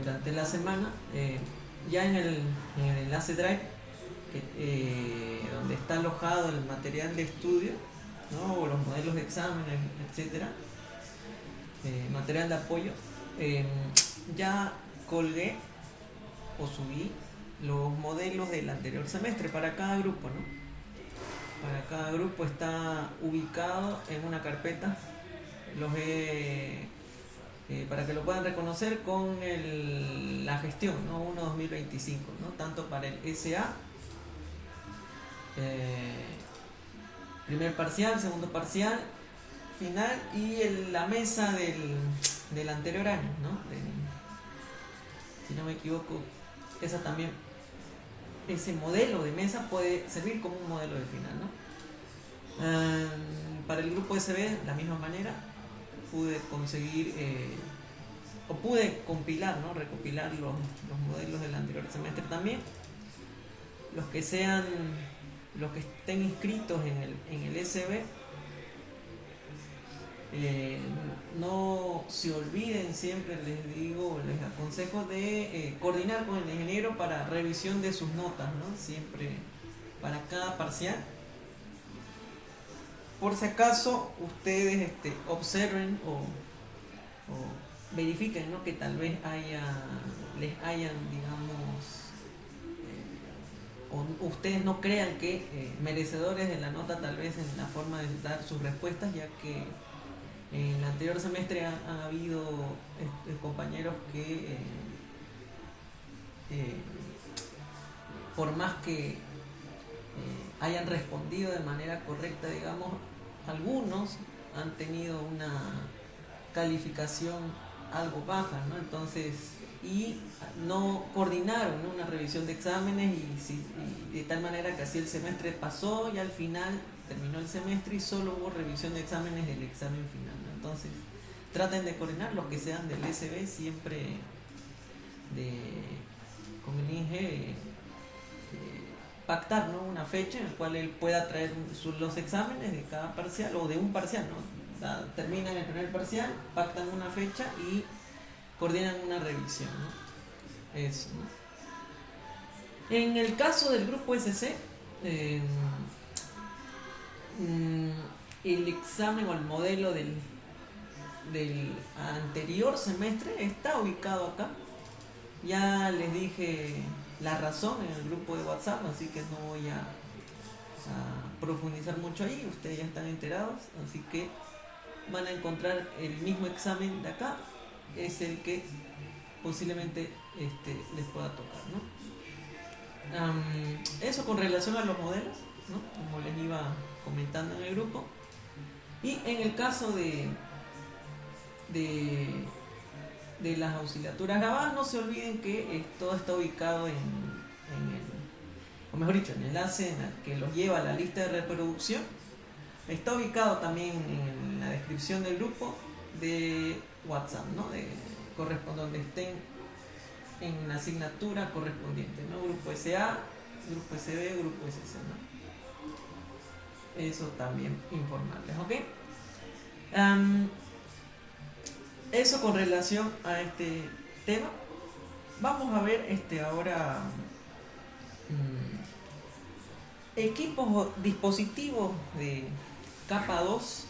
durante la semana, ya en el enlace Drive, donde está alojado el material de estudio, ¿no? O los modelos de exámenes, etcétera, material de apoyo, eh, ya colgué o subí los modelos del anterior semestre para cada grupo, ¿no? Para cada grupo está ubicado en una carpeta. Los he para que lo puedan reconocer con la gestión, ¿no? 1-2025, ¿no? Tanto para el SA, primer parcial, segundo parcial, final y la mesa del anterior año, ¿no? Si no me equivoco, esa también, ese modelo de mesa puede servir como un modelo de final, ¿no? Para el grupo SB, de la misma manera, pude conseguir o pude compilar, ¿no? Recopilar los modelos del anterior semestre también. Los que estén inscritos en el SB, no se olviden, siempre les digo, les aconsejo de coordinar con el ingeniero para revisión de sus notas, ¿no? Siempre para cada parcial. Por si acaso ustedes observen o verifiquen, ¿no? Que tal vez les hayan, digamos, o ustedes no crean que merecedores de la nota tal vez en la forma de dar sus respuestas, ya que en el anterior semestre ha habido compañeros que por más que hayan respondido de manera correcta, digamos, algunos han tenido una calificación algo baja, ¿no? Entonces, y no coordinaron, ¿no? Una revisión de exámenes y de tal manera que así el semestre pasó y al final terminó el semestre y solo hubo revisión de exámenes del examen final, ¿no? Entonces, traten de coordinar los que sean del SB siempre con el INGE, pactar, ¿no? Una fecha en la cual él pueda traer los exámenes de cada parcial o de un parcial, ¿no? Terminan el primer parcial, pactan una fecha y coordinan una revisión, ¿no? Eso, ¿no? En el caso del grupo SC, el examen o el modelo del anterior semestre está ubicado acá. Ya les dije la razón en el grupo de WhatsApp, así que no voy a profundizar mucho ahí, ustedes ya están enterados, así que van a encontrar el mismo examen de acá, es el que posiblemente les pueda tocar, ¿no? Eso con relación a los modelos, ¿no? Como les iba comentando en el grupo. Y en el caso de las auxiliaturas grabadas, no se olviden que todo está ubicado o mejor dicho, en el enlace que los lleva a la lista de reproducción. Está ubicado también en la descripción del grupo de WhatsApp, ¿no? Donde estén en la asignatura correspondiente, ¿no? Grupo SA, grupo SB, grupo SC, ¿no? Eso también informarles, ¿ok? Eso con relación a este tema. Vamos a ver ahora equipos o dispositivos de capa 2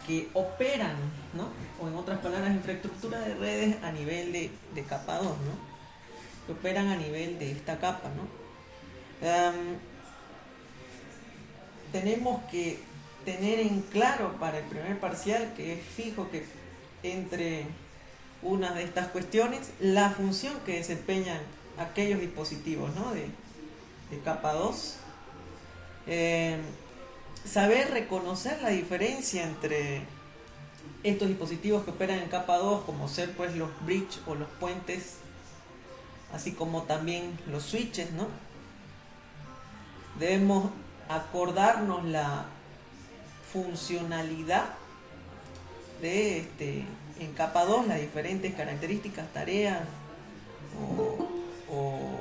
que operan, ¿no? O en otras palabras, infraestructura de redes a nivel de capa 2, ¿no? Que operan a nivel de esta capa, ¿no? Tenemos que tener en claro para el primer parcial, que es fijo que entre una de estas cuestiones, la función que desempeñan aquellos dispositivos, ¿no? de capa 2. Saber reconocer la diferencia entre estos dispositivos que operan en capa 2, como ser pues los bridge o los puentes, así como también los switches, ¿no? Debemos acordarnos la funcionalidad de en capa 2, las diferentes características, tareas o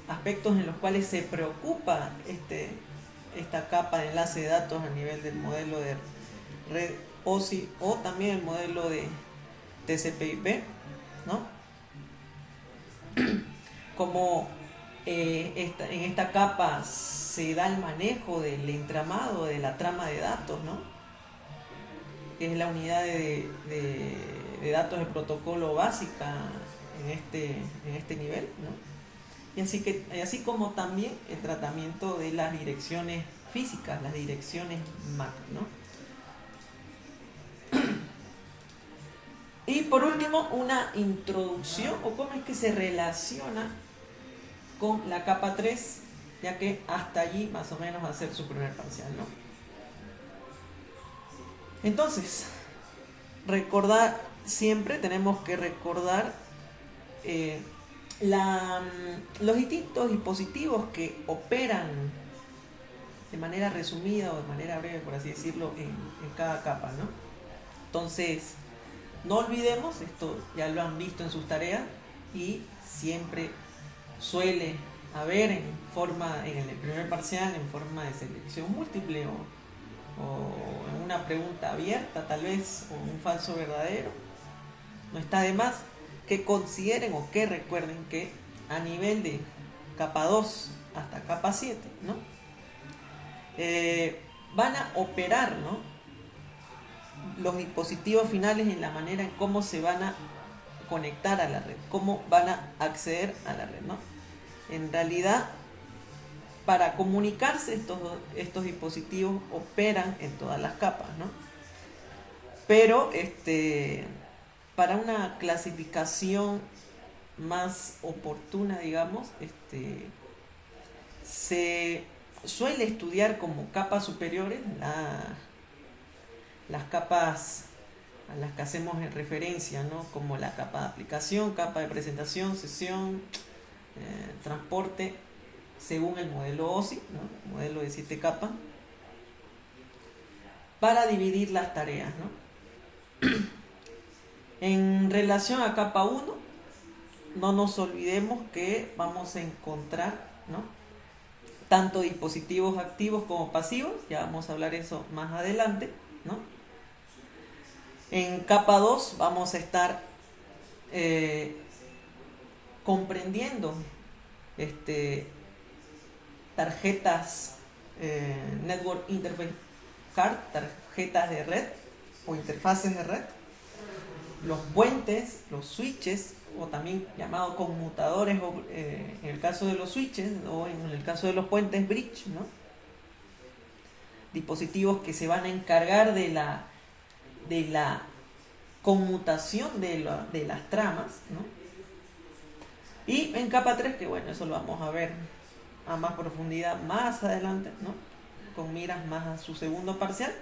aspectos en los cuales se preocupa esta capa de enlace de datos a nivel del modelo de red OSI o también el modelo de TCP/IP, ¿no? cómo en esta capa se da el manejo del entramado de la trama de datos, ¿no? Que es la unidad de datos de protocolo básica en este nivel, ¿no? Y así como también el tratamiento de las direcciones físicas, las direcciones MAC, ¿no? Y por último, una introducción o cómo es que se relaciona con la capa 3, ya que hasta allí más o menos va a ser su primer parcial, ¿no? Entonces, tenemos que recordar los distintos dispositivos que operan de manera resumida o de manera breve, por así decirlo, en cada capa, ¿no? Entonces, no olvidemos, esto ya lo han visto en sus tareas y siempre suele haber en el primer parcial en forma de selección múltiple o en una pregunta abierta tal vez o un falso verdadero. No está de más que consideren o que recuerden que a nivel de capa 2 hasta capa 7, ¿no? Van a operar, ¿no? Los dispositivos finales en la manera en cómo se van a conectar a la red, cómo van a acceder a la red, ¿no? En realidad, para comunicarse estos dispositivos operan en todas las capas, ¿no? Pero para una clasificación más oportuna, digamos, se suele estudiar como capas superiores las capas a las que hacemos en referencia, ¿no? Como la capa de aplicación, capa de presentación, sesión, transporte, según el modelo OSI, ¿no? Modelo de 7 capas, para dividir las tareas, ¿no? En relación a capa 1, no nos olvidemos que vamos a encontrar, ¿no? Tanto dispositivos activos como pasivos, ya vamos a hablar eso más adelante, ¿no? En capa 2 vamos a estar comprendiendo tarjetas Network Interface Card, tarjetas de red o interfaces de red, los puentes, los switches o también llamados conmutadores en el caso de los switches o en el caso de los puentes bridge, ¿no? Dispositivos que se van a encargar de la conmutación de las tramas, ¿no? Y en capa 3, que bueno, eso lo vamos a ver a más profundidad más adelante, ¿no? Con miras más a su segundo parcial.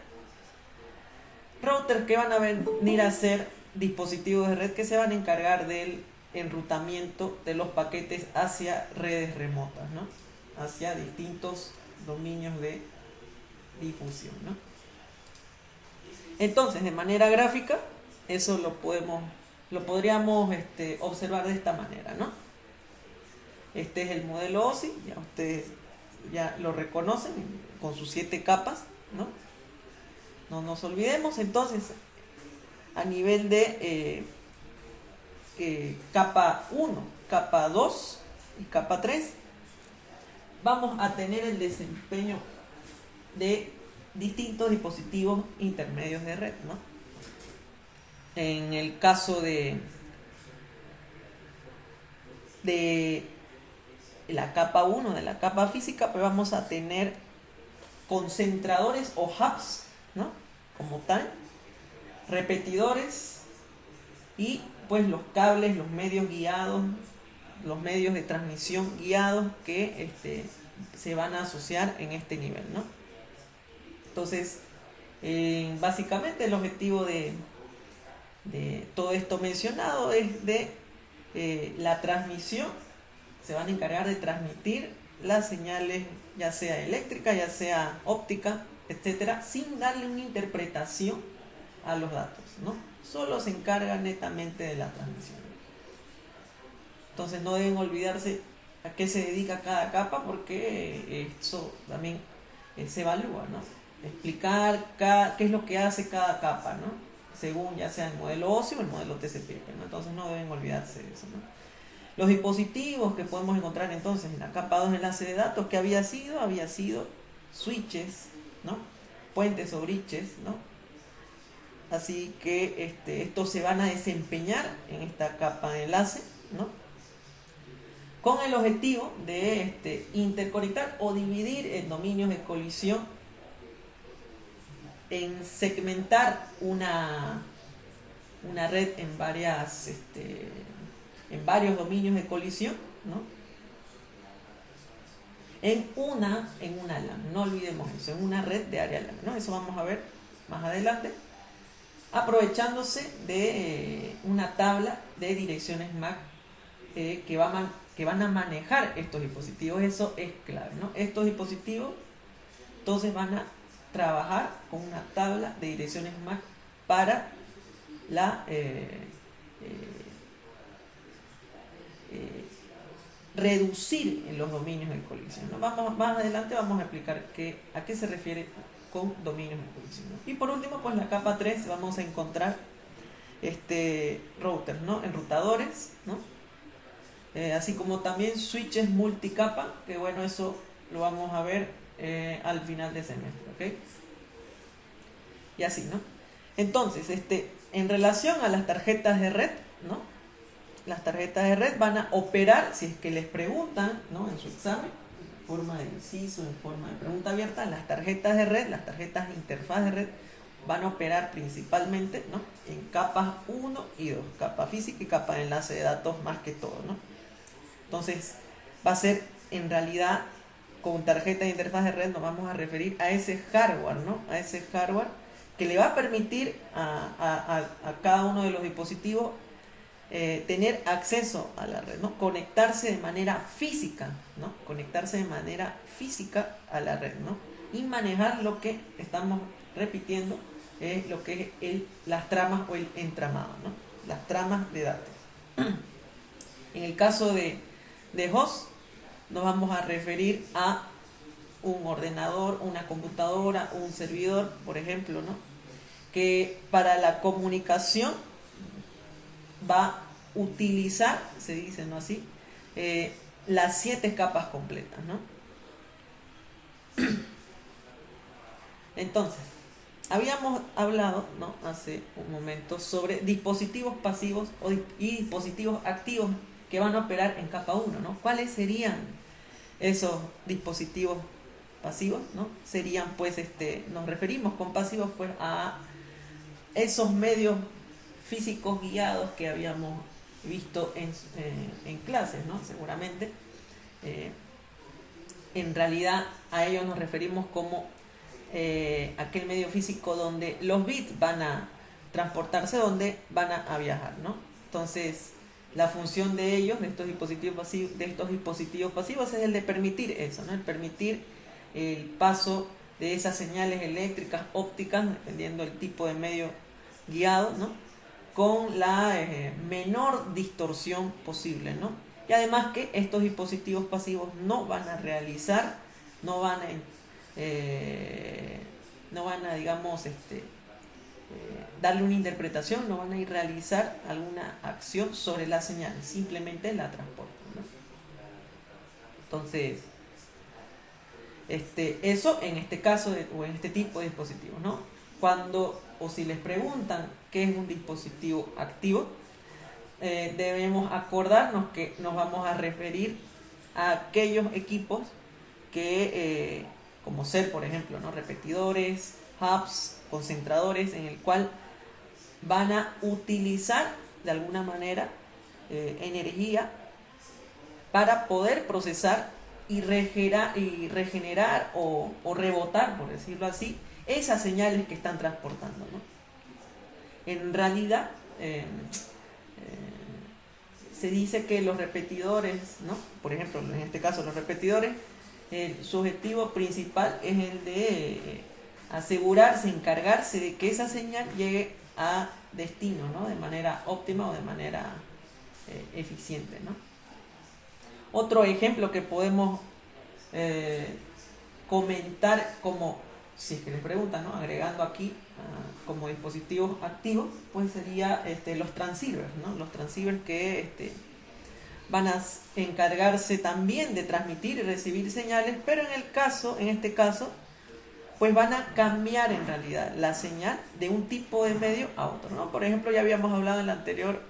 Routers que van a venir a ser dispositivos de red que se van a encargar del enrutamiento de los paquetes hacia redes remotas, ¿no? Hacia distintos dominios de difusión, ¿no? Entonces, de manera gráfica, eso lo podríamos observar de esta manera, ¿no? Este es el modelo OSI, ya ustedes ya lo reconocen con sus 7 capas, ¿no? No nos olvidemos. Entonces, a nivel de capa 1, capa 2 y capa 3, vamos a tener el desempeño de distintos dispositivos intermedios de red, ¿no? En el caso de la capa 1, de la capa física, pues vamos a tener concentradores o hubs, ¿no? Como tal, repetidores y pues los cables, los medios guiados, los medios de transmisión guiados que se van a asociar en este nivel, ¿no? Entonces, básicamente el objetivo de todo esto mencionado es de la transmisión. Se van a encargar de transmitir las señales, ya sea eléctrica, ya sea óptica, etcétera, sin darle una interpretación a los datos, ¿no? Solo se encarga netamente de la transmisión. Entonces no deben olvidarse a qué se dedica cada capa, porque eso también se evalúa, ¿no? Explicar qué es lo que hace cada capa, ¿no? Según ya sea el modelo OSI o el modelo TCP, ¿no? Entonces no deben olvidarse de eso, ¿no? Los dispositivos que podemos encontrar entonces en la capa 2 de enlace de datos, que había sido switches, ¿no? Puentes o bridges, ¿no? Así que estos se van a desempeñar en esta capa de enlace, ¿no? Con el objetivo de interconectar o dividir en dominios de colisión, en segmentar una red en varios dominios de colisión, ¿no? En una LAN, no olvidemos eso, en una red de área LAN, ¿no? Eso vamos a ver más adelante, aprovechándose de una tabla de direcciones MAC que van a manejar estos dispositivos. Eso es clave, ¿no? Estos dispositivos entonces van a trabajar con una tabla de direcciones MAC para la reducir en los dominios de colisión, ¿no? Más adelante vamos a explicar a qué se refiere con dominios de colisión, ¿no? Y por último, pues la capa 3 vamos a encontrar routers, ¿no? Enrutadores, ¿no? Así como también switches multicapa, que bueno, eso lo vamos a ver al final de semestre, ¿ok? Y así, ¿no? Entonces, en relación a las tarjetas de red, ¿no? Las tarjetas de red van a operar, si es que les preguntan, ¿no? En su examen, en forma de inciso, en forma de pregunta abierta, las tarjetas de red, las tarjetas de interfaz de red, van a operar principalmente, ¿no? En capas 1 y 2, capa física y capa de enlace de datos más que todo, ¿no? Entonces, va a ser en realidad con tarjeta de interfaz de red, nos vamos a referir a ese hardware, ¿no? A ese hardware que le va a permitir a cada uno de los dispositivos tener acceso a la red, ¿no? Conectarse de manera física, ¿no? Conectarse de manera física a la red, ¿no? Y manejar lo que estamos repitiendo, lo que es las tramas o el entramado, ¿no? Las tramas de datos. En el caso de host, nos vamos a referir a un ordenador, una computadora, un servidor, por ejemplo, ¿no? Que para la comunicación va a utilizar, se dice, ¿no? Así, las 7 capas completas, ¿no? Entonces, habíamos hablado, ¿no? Hace un momento sobre dispositivos pasivos y dispositivos activos que van a operar en capa 1, ¿no? ¿Cuáles serían esos dispositivos pasivos, ¿no? Serían, pues, nos referimos con pasivos, pues, a esos medios físicos guiados que habíamos visto en clases, ¿no? Seguramente. En realidad a ellos nos referimos como aquel medio físico donde los bits van a transportarse, donde van a viajar, ¿no? Entonces, la función de ellos, de estos dispositivos pasivos, es el de permitir eso, ¿no? El permitir el paso de esas señales eléctricas, ópticas, dependiendo del tipo de medio guiado, ¿no? Con la menor distorsión posible, ¿no? Y además que estos dispositivos pasivos no van a realizar, no van a digamos, darle una interpretación, no van a ir a realizar alguna acción sobre la señal, simplemente la transportan, ¿no? Entonces, eso en este caso o en este tipo de dispositivos, ¿no? Cuando o si les preguntan qué es un dispositivo activo, debemos acordarnos que nos vamos a referir a aquellos equipos que, como ser, por ejemplo, ¿no? Repetidores, hubs, concentradores, en el cual van a utilizar de alguna manera energía para poder procesar y regenerar o rebotar, por decirlo así, esas señales que están transportando, ¿no? En realidad, se dice que los repetidores, ¿no? Por ejemplo, en este caso los repetidores, su objetivo principal es el de asegurarse, encargarse de que esa señal llegue a destino, ¿no? De manera óptima o de manera eficiente, ¿no? Otro ejemplo que podemos comentar como, si es que les preguntan, ¿no? Agregando aquí como dispositivos activos, pues sería los transceivers, ¿no? Los transceivers que van a encargarse también de transmitir y recibir señales, pero en este caso, pues van a cambiar en realidad la señal de un tipo de medio a otro, ¿no? Por ejemplo, ya habíamos hablado en la anterior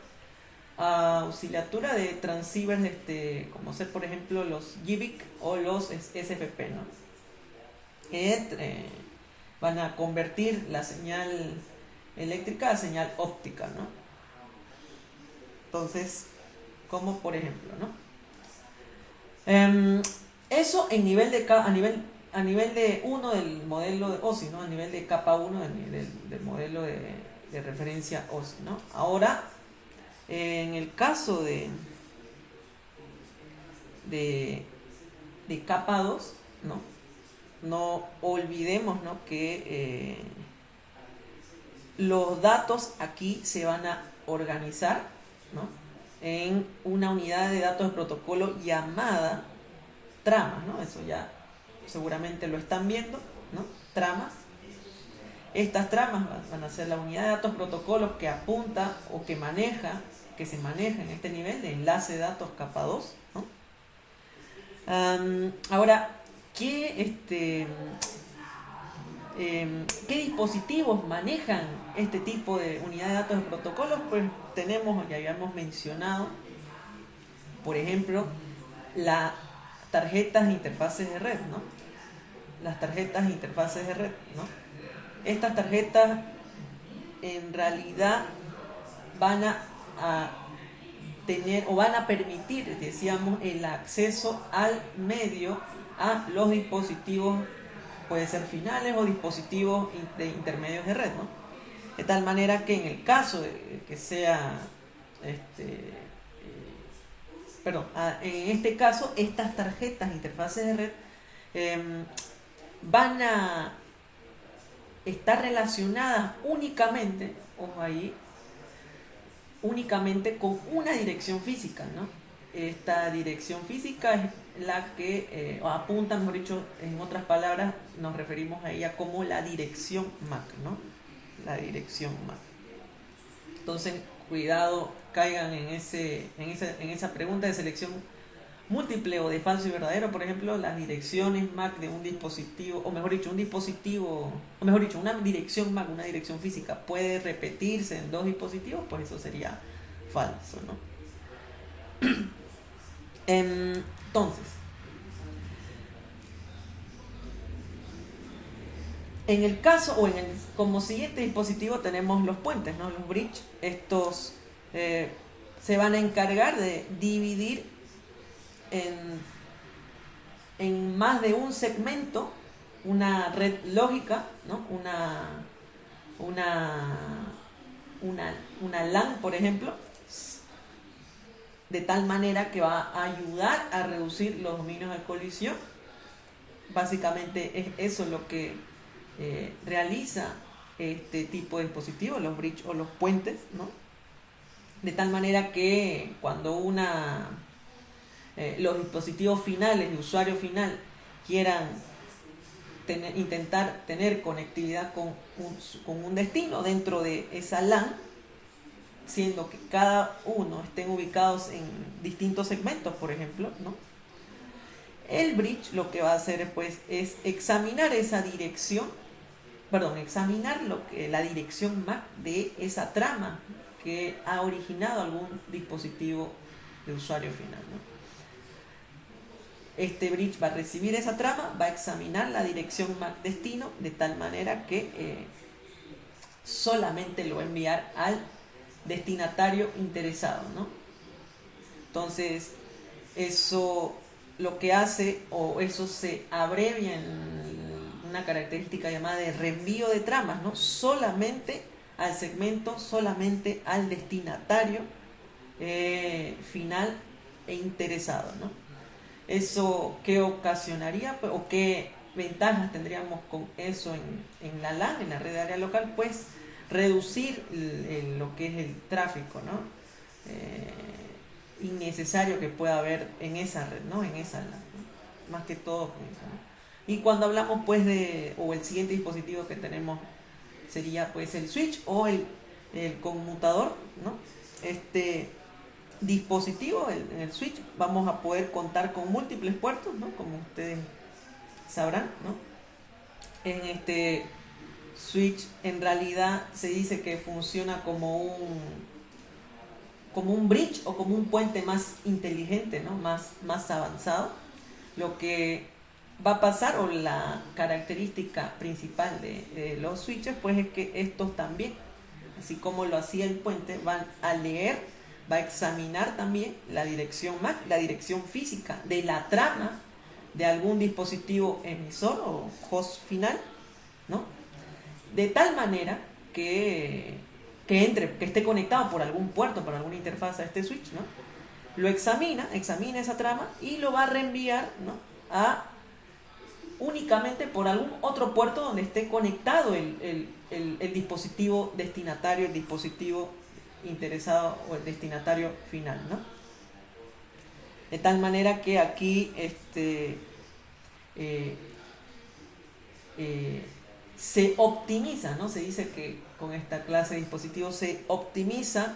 auxiliatura de transceivers, como ser por ejemplo los GBIC o los SFP, ¿no? Van a convertir la señal eléctrica a señal óptica, ¿no? Entonces, como por ejemplo, ¿no? Eso en nivel de a nivel de 1 del modelo de OSI, ¿no? A nivel de capa 1 del modelo de referencia OSI, ¿no? Ahora, en el caso de capa 2, ¿no? No olvidemos, ¿no?, que los datos aquí se van a organizar, ¿no?, en una unidad de datos de protocolo llamada tramas, ¿no? Eso ya seguramente lo están viendo, ¿no? Tramas. Estas tramas van a ser la unidad de datos protocolos que apunta o que se maneja en este nivel de enlace de datos capa 2, ¿no? Ahora, ¿qué dispositivos manejan este tipo de unidad de datos de protocolos? Pues tenemos, ya habíamos mencionado, por ejemplo, las tarjetas de interfaces de red, ¿no? Las tarjetas de interfaces de red, ¿no? Estas tarjetas en realidad van a tener o van a permitir, decíamos, el acceso al medio a los dispositivos, puede ser finales o dispositivos de intermedios de red, ¿no? De tal manera que en el caso de que sea en este caso, estas tarjetas de interfaces de red van a estar relacionadas únicamente, ojo ahí, únicamente con una dirección física, ¿no? Esta dirección física es la que apunta, mejor dicho, en otras palabras, nos referimos a ella como la dirección MAC, ¿no? La dirección MAC. Entonces, cuidado, caigan en esa pregunta de selección múltiple o de falso y verdadero. Por ejemplo, las direcciones MAC de un dispositivo, o mejor dicho, una dirección MAC, una dirección física, puede repetirse en dos dispositivos, pues eso sería falso, ¿no? Entonces, en el caso, como siguiente dispositivo tenemos los puentes, ¿no? Los bridge. Estos se van a encargar de dividir en más de un segmento una red lógica, ¿no? Una LAN, por ejemplo, de tal manera que va a ayudar a reducir los dominios de colisión. Básicamente es eso lo que realiza este tipo de dispositivos, los bridge o los puentes, ¿no? De tal manera que cuando los dispositivos finales, de usuario final, quieran intentar tener conectividad con un destino dentro de esa LAN, siendo que cada uno estén ubicados en distintos segmentos, por ejemplo, ¿no? El bridge lo que va a hacer, pues, es examinar la dirección MAC de esa trama que ha originado algún dispositivo de usuario final, ¿no? Este bridge va a recibir esa trama, va a examinar la dirección MAC destino de tal manera que solamente lo va a enviar al destinatario interesado, ¿no? Entonces, eso lo que hace, o eso se abrevia en una característica llamada de reenvío de tramas, ¿no? Solamente al segmento, solamente al destinatario final e interesado, ¿no? ¿Eso qué ocasionaría, pues, o qué ventajas tendríamos con eso en la LAN, en la red de área local? Pues reducir lo que es el tráfico, ¿no? Innecesario que pueda haber en esa red, ¿no? En esa LAN, ¿no? Más que todo con eso, ¿no? Y cuando hablamos, pues, o el siguiente dispositivo que tenemos sería, pues, el switch o el conmutador, ¿no? dispositivo, en el switch, vamos a poder contar con múltiples puertos, ¿no? Como ustedes sabrán, ¿no? En este switch en realidad se dice que funciona como un bridge o como un puente más inteligente, ¿no? Más avanzado. Lo que va a pasar, o la característica principal de los switches, pues es que estos también, así como lo hacía el puente, van a leer, va a examinar también la dirección MAC, la dirección física de la trama de algún dispositivo emisor o host final, ¿no? De tal manera que esté conectado por algún puerto, por alguna interfaz a este switch, ¿no? Lo examina esa trama y lo va a reenviar, ¿no? A únicamente por algún otro puerto donde esté conectado el dispositivo destinatario, el dispositivo interesado o el destinatario final, ¿no? De tal manera que aquí se optimiza, ¿no? Se dice que con esta clase de dispositivos se optimiza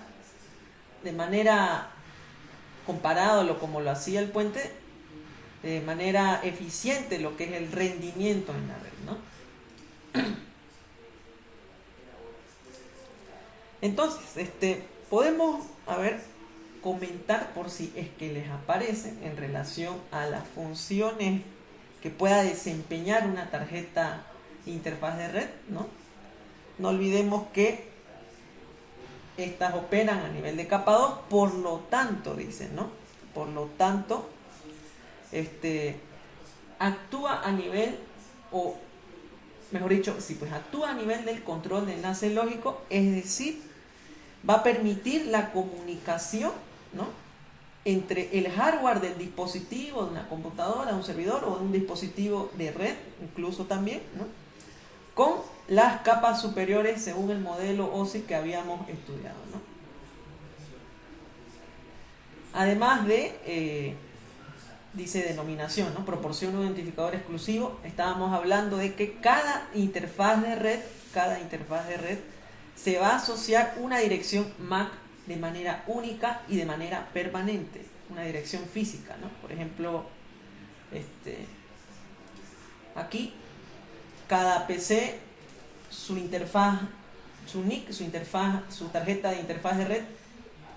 de manera, comparado como lo hacía el puente, de manera eficiente lo que es el rendimiento en la red, ¿no? Entonces, podemos, comentar por si es que les aparece en relación a las funciones que pueda desempeñar una tarjeta interfaz de red, ¿no? No olvidemos que estas operan a nivel de capa 2, por lo tanto, dicen, ¿no? Por lo tanto, actúa a nivel, o mejor dicho, sí, pues actúa a nivel del control de enlace lógico, es decir, va a permitir la comunicación, ¿no? Entre el hardware del dispositivo, de una computadora, de un servidor o de un dispositivo de red, incluso también, ¿no? Con las capas superiores según el modelo OSI que habíamos estudiado, ¿no? Además de, dice denominación, ¿no? Proporciona un identificador exclusivo. Estábamos hablando de que cada interfaz de red se va a asociar una dirección MAC de manera única y de manera permanente, una dirección física, ¿no? Por ejemplo, aquí cada PC, su interfaz, su NIC, su tarjeta de interfaz de red,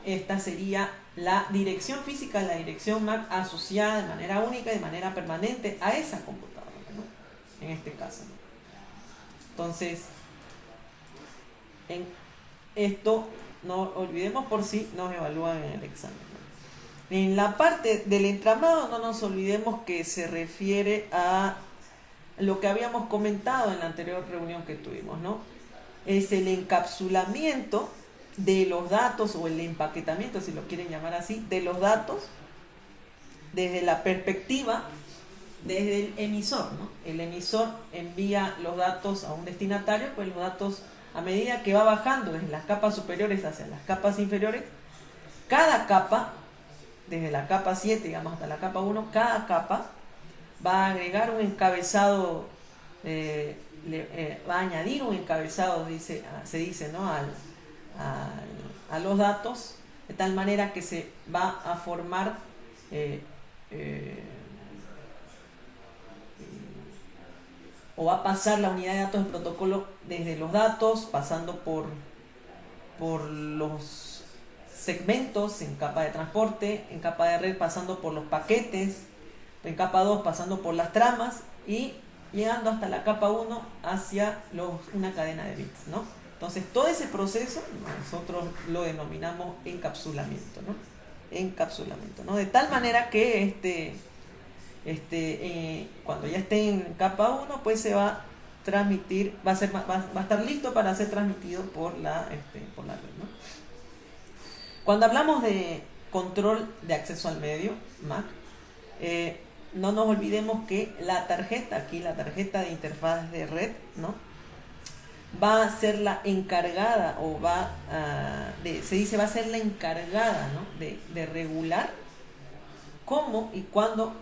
esta sería la dirección física, la dirección MAC asociada de manera única y de manera permanente a esa computadora, ¿no? En este caso, ¿no? Entonces, en esto no olvidemos por si nos evalúan en el examen, ¿no? En la parte del entramado no nos olvidemos que se refiere a lo que habíamos comentado en la anterior reunión que tuvimos, ¿no? Es el encapsulamiento de los datos, o el empaquetamiento, si lo quieren llamar así, de los datos desde la perspectiva, desde el emisor, ¿no? El emisor envía los datos a un destinatario, pues los datos, a medida que va bajando desde las capas superiores hacia las capas inferiores, cada capa, desde la capa 7, digamos, hasta la capa 1, cada capa va a agregar un encabezado, va a añadir un encabezado, se dice, ¿no? A los datos, de tal manera que se va a formar o va a pasar la unidad de datos del protocolo desde los datos, pasando por los segmentos en capa de transporte, en capa de red pasando por los paquetes, en capa 2 pasando por las tramas y llegando hasta la capa 1 hacia una cadena de bits, ¿no? Entonces todo ese proceso nosotros lo denominamos encapsulamiento, ¿no? Encapsulamiento, ¿no? De tal manera que cuando ya esté en capa 1, pues se va a transmitir, va a estar listo para ser transmitido por la red, ¿no? Cuando hablamos de control de acceso al medio, MAC, no nos olvidemos que la tarjeta de interfaz de red, ¿no? Va a ser la encargada, o va a ser la encargada, ¿no? de regular cómo y cuándo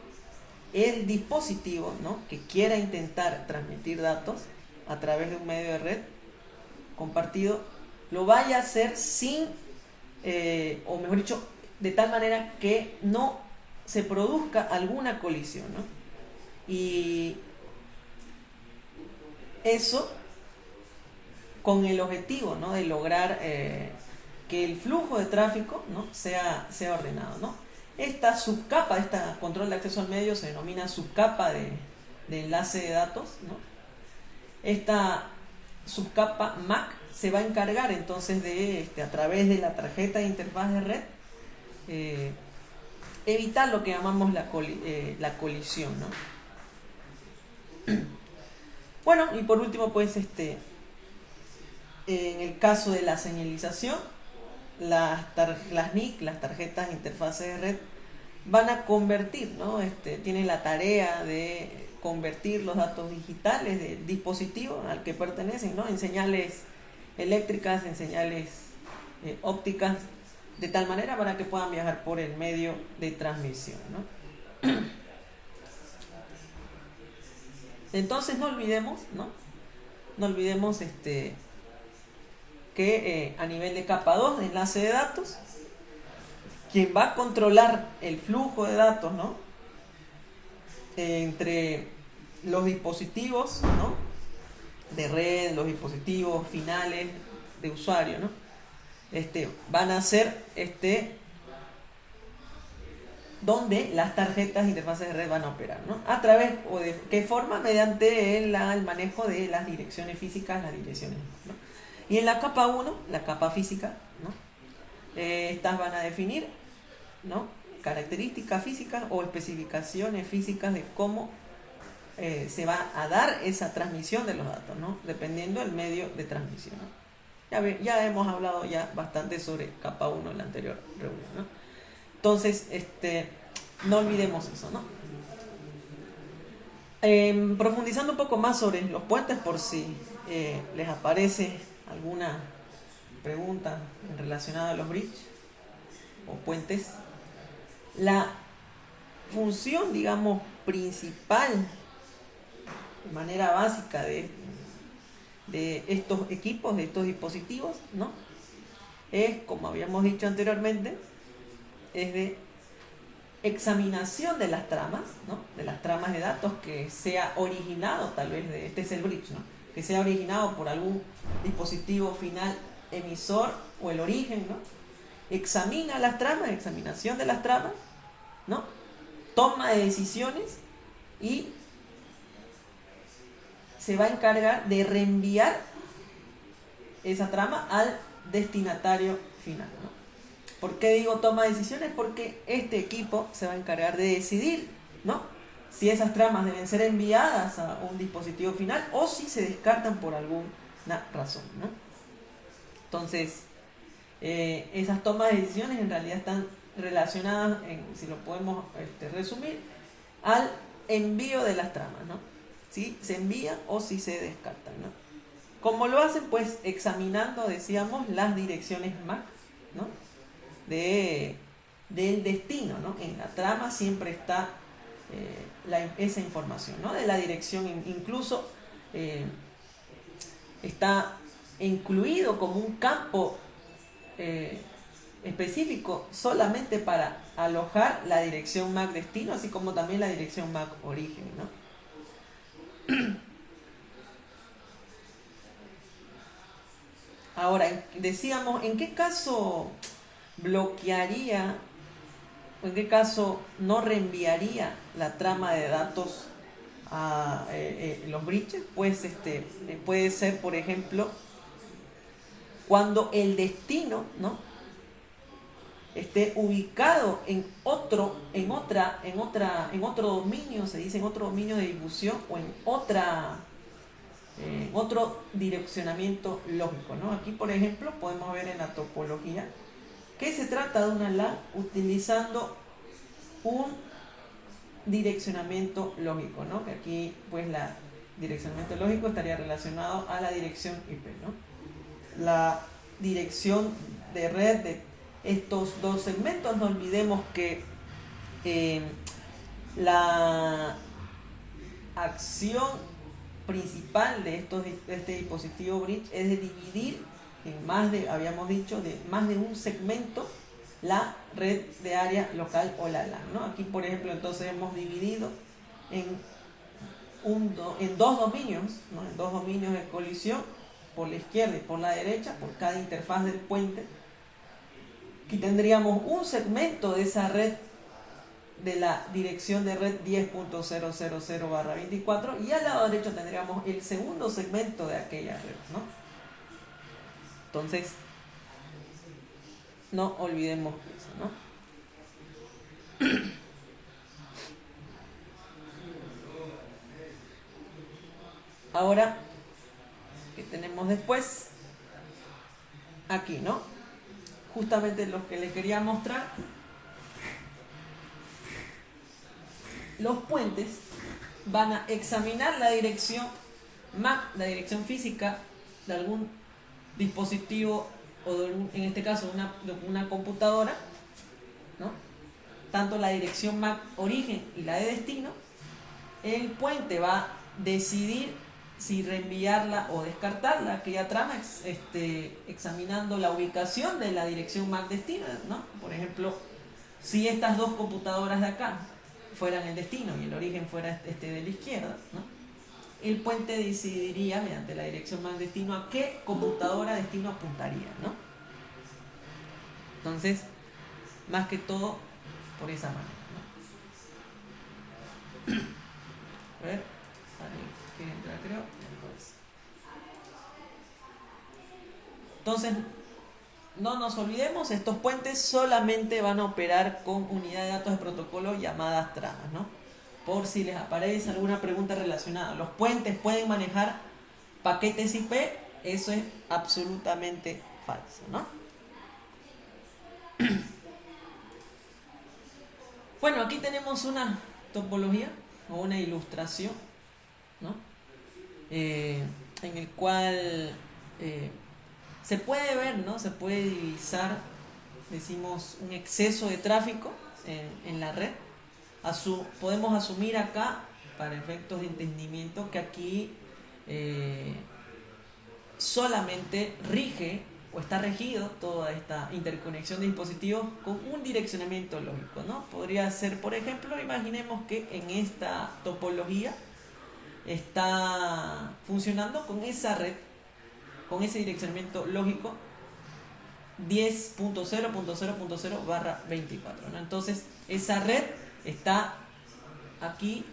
el dispositivo, ¿no? que quiera intentar transmitir datos a través de un medio de red compartido, lo vaya a hacer sin, o mejor dicho, de tal manera que no se produzca alguna colisión, ¿no? Y eso con el objetivo, ¿no?, de lograr que el flujo de tráfico, ¿no?, sea ordenado, ¿no? Esta subcapa, esta control de acceso al medio se denomina subcapa de enlace de datos, ¿no? Esta subcapa MAC se va a encargar entonces de, a través de la tarjeta de interfaz de red, evitar lo que llamamos la colisión, ¿no? Bueno, y por último, pues, en el caso de la señalización, las NIC, las tarjetas de interfaz de red, van a convertir, ¿no? Tienen la tarea de convertir los datos digitales del dispositivo al que pertenecen, ¿no?, en señales eléctricas, en señales ópticas, de tal manera para que puedan viajar por el medio de transmisión, ¿no? Entonces no olvidemos que a nivel de capa 2 de enlace de datos, quien va a controlar el flujo de datos, ¿no?, entre los dispositivos, ¿no?, de red, los dispositivos finales de usuario, ¿no?, van a ser donde las tarjetas de interfaces de red van a operar, ¿no? A través, o de qué forma, mediante el manejo de las direcciones físicas, las direcciones, ¿no? Y en la capa 1, la capa física, ¿no?, estas van a definir, ¿no?, características físicas o especificaciones físicas de cómo se va a dar esa transmisión de los datos, ¿no?, dependiendo del medio de transmisión, ¿no? Ya hemos hablado ya bastante sobre capa 1 en la anterior reunión, ¿no? Entonces, no olvidemos eso, ¿no? Profundizando un poco más sobre los puentes, por si les aparece alguna pregunta relacionada a los bridges o puentes. La función, digamos, principal, de manera básica, de estos equipos, de estos dispositivos, ¿no?, es, como habíamos dicho anteriormente, es de examinación de las tramas, ¿no?, de las tramas de datos que sea originado, tal vez, este es el bridge, ¿no?, que sea originado por algún dispositivo final emisor o el origen, ¿no?, examina las tramas, examinación de las tramas, ¿no?, toma de decisiones y se va a encargar de reenviar esa trama al destinatario final, ¿no? ¿Por qué digo toma de decisiones? Porque este equipo se va a encargar de decidir, ¿no?, si esas tramas deben ser enviadas a un dispositivo final o si se descartan por alguna razón, ¿no? Entonces, esas tomas de decisiones en realidad están relacionadas, si lo podemos resumir, al envío de las tramas, ¿no?, si se envía o si se descartan, ¿no? ¿Cómo lo hacen? Pues examinando, decíamos, las direcciones MAC, ¿no?, del destino, ¿no? En la trama siempre está esa información, ¿no?, de la dirección, incluso está incluido como un campo específico solamente para alojar la dirección MAC destino, así como también la dirección MAC origen, ¿no? Ahora, decíamos, ¿en qué caso bloquearía, o en qué caso no reenviaría la trama de datos a los bridges? Pues puede ser, por ejemplo, cuando el destino, ¿no?, esté ubicado en otro dominio, se dice en otro dominio de difusión, o en otro direccionamiento lógico, ¿no? Aquí, por ejemplo, podemos ver en la topología que se trata de una LAN utilizando un direccionamiento lógico, ¿no? Que aquí, pues, el direccionamiento lógico estaría relacionado a la dirección IP, ¿no? La dirección de red de estos dos segmentos, no olvidemos que la acción principal de este dispositivo bridge es de dividir en habíamos dicho, de más de un segmento la red de área local o la LAN, ¿no? Aquí, por ejemplo, entonces hemos dividido en, en dos dominios, ¿no? En dos dominios de colisión, por la izquierda y por la derecha, por cada interfaz del puente. Aquí tendríamos un segmento de esa red de la dirección de red 10.000/24 y al lado derecho tendríamos el segundo segmento de aquella red, ¿no? Entonces, no olvidemos eso, ¿no? Ahora, ¿qué tenemos después? Aquí, ¿no? Justamente lo que les quería mostrar. Los puentes van a examinar la dirección MAC, la dirección física de algún dispositivo o de en este caso una computadora, ¿no? Tanto la dirección MAC origen y la de destino. El puente va a decidir si reenviarla o descartarla, aquella trama, examinando la ubicación de la dirección MAC destino, ¿no? Por ejemplo, si estas dos computadoras de acá fueran el destino y el origen fuera de la izquierda, ¿no? El puente decidiría mediante la dirección MAC destino a qué computadora destino apuntaría, ¿no? Entonces, más que todo por esa manera, ¿no? A ver, quiere entrar, creo. Entonces, no nos olvidemos, estos puentes solamente van a operar con unidad de datos de protocolo llamadas tramas, ¿no? Por si les aparece alguna pregunta relacionada. ¿Los puentes pueden manejar paquetes IP? Eso es absolutamente falso, ¿no? Bueno, aquí tenemos una topología o una ilustración, ¿no? En el cual se puede ver, ¿no? Se puede divisar, decimos, un exceso de tráfico en la red. Podemos asumir acá, para efectos de entendimiento, que aquí solamente rige o está regido toda esta interconexión de dispositivos con un direccionamiento lógico, ¿no? Podría ser, por ejemplo, imaginemos que en esta topología está funcionando con esa red, con ese direccionamiento lógico 10.0.0.0/24, ¿no? Entonces, esa red está aquí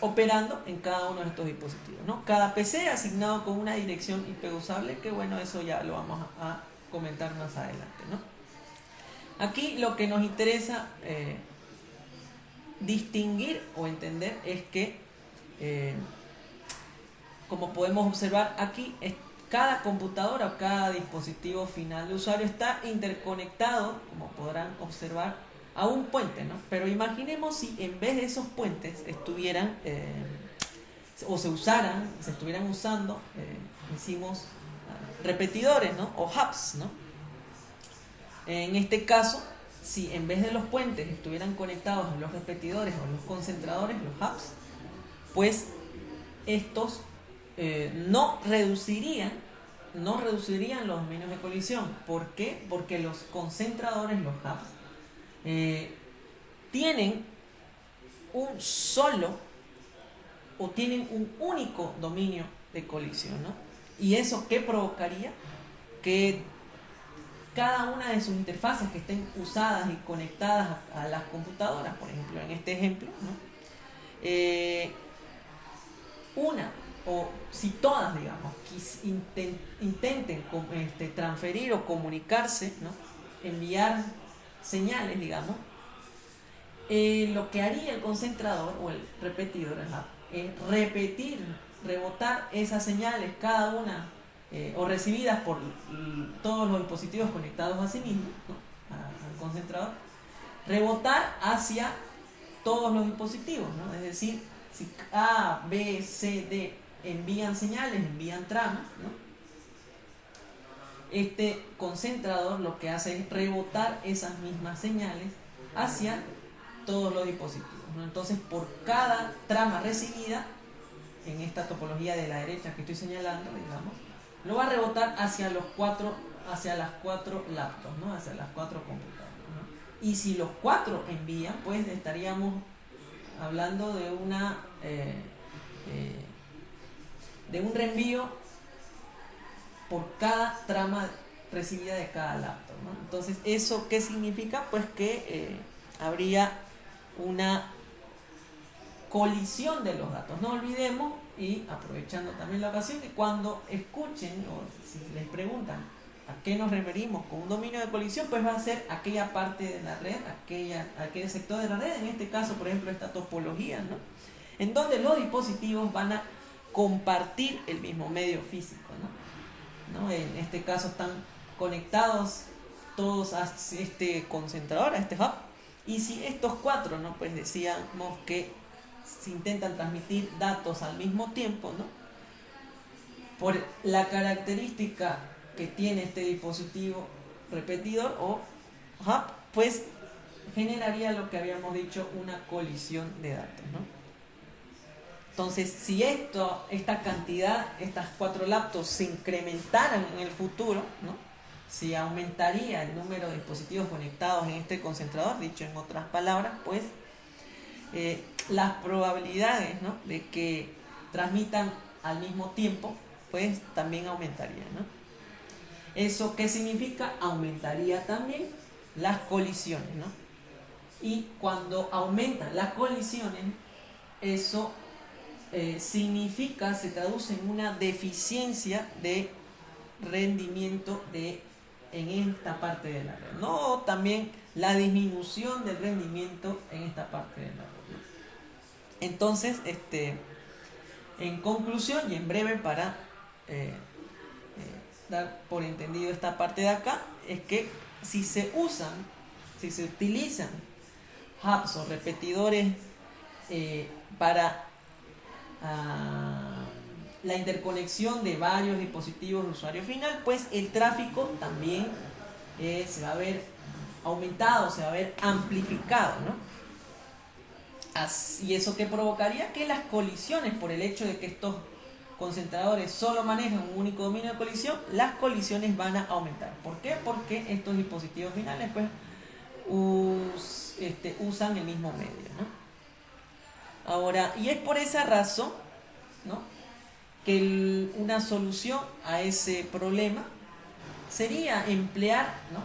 operando en cada uno de estos dispositivos, ¿no? Cada PC asignado con una dirección IP usable, que bueno, eso ya lo vamos a comentar más adelante, ¿no? Aquí lo que nos interesa distinguir o entender es que, como podemos observar aquí, cada computadora o cada dispositivo final de usuario está interconectado, como podrán observar, a un puente, ¿no? Pero imaginemos si en vez de esos puentes estuvieran o se estuvieran usando, decimos, repetidores, ¿no? O hubs, ¿no? En este caso, si en vez de los puentes estuvieran conectados los repetidores o los concentradores, los hubs, pues estos no reducirían los dominios de colisión. ¿Por qué? Porque los concentradores, los hubs, tienen un solo o tienen un único dominio de colisión, ¿no? ¿Y eso qué provocaría? Que cada una de sus interfaces que estén usadas y conectadas a las computadoras, por ejemplo, en este ejemplo, ¿no? Una, o si todas, digamos, intenten transferir o comunicarse, ¿no? Enviar señales, digamos, lo que haría el concentrador o el repetidor es rebotar esas señales, cada una o recibidas por todos los dispositivos conectados a sí mismos, ¿no? Al concentrador, rebotar hacia todos los dispositivos, ¿no? Es decir, si A, B, C, D envían señales, envían tramas, ¿no? Este concentrador lo que hace es rebotar esas mismas señales hacia todos los dispositivos, ¿no? Entonces, por cada trama recibida, en esta topología de la derecha que estoy señalando, digamos, lo va a rebotar hacia hacia las 4 laptops, ¿no? Hacia las 4 computadoras, ¿no? Y si los 4 envían, pues estaríamos hablando de de un reenvío por cada trama recibida de cada laptop, ¿no? Entonces, ¿eso qué significa? Pues que habría una colisión de los datos. No olvidemos, y aprovechando también la ocasión, que cuando escuchen o si les preguntan a qué nos referimos con un dominio de colisión, pues va a ser aquella parte de la red, aquel sector de la red, en este caso, por ejemplo, esta topología, ¿no? En donde los dispositivos van a compartir el mismo medio físico, ¿no? En este caso están conectados todos a este concentrador, a este hub, y si estos 4, ¿no? Pues decíamos que se intentan transmitir datos al mismo tiempo, ¿no? Por la característica que tiene este dispositivo repetidor o hub, pues generaría lo que habíamos dicho, una colisión de datos, ¿no? Entonces, si esta cantidad, estas 4 laptops se incrementaran en el futuro, ¿no? Si aumentaría el número de dispositivos conectados en este concentrador, dicho en otras palabras, pues las probabilidades, ¿no? De que transmitan al mismo tiempo, pues también aumentaría, ¿no? ¿Eso qué significa? Aumentaría también las colisiones, ¿no? Y cuando aumentan las colisiones, eso significa, se traduce en una deficiencia de rendimiento en esta parte de la red, ¿no? También la disminución del rendimiento en esta parte de la red, ¿no? Entonces, en conclusión y en breve para dar por entendido esta parte de acá, es que si se utilizan hubs o repetidores para la interconexión de varios dispositivos de usuario final, pues el tráfico también se va a ver aumentado, se va a ver amplificado, ¿no? ¿Y eso qué provocaría? Que las colisiones, por el hecho de que estos concentradores solo manejan un único dominio de colisión, las colisiones van a aumentar. ¿Por qué? Porque estos dispositivos finales pues usan el mismo medio, ¿no? Ahora, y es por esa razón, ¿no?, que una solución a ese problema sería emplear, ¿no?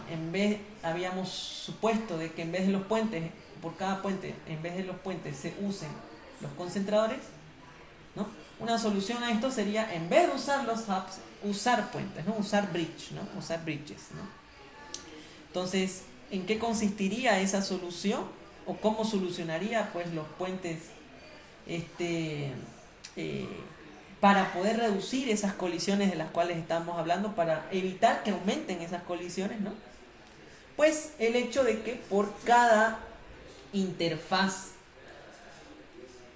Habíamos supuesto de que en vez de los puentes, por cada puente, en vez de los puentes se usen los concentradores, ¿no? Una solución a esto sería, en vez de usar los hubs, usar puentes, ¿no? Usar bridges, ¿no? Entonces, ¿en qué consistiría esa solución? ¿O cómo solucionaría pues los puentes para poder reducir esas colisiones de las cuales estamos hablando, para evitar que aumenten esas colisiones, ¿no? Pues el hecho de que por cada interfaz,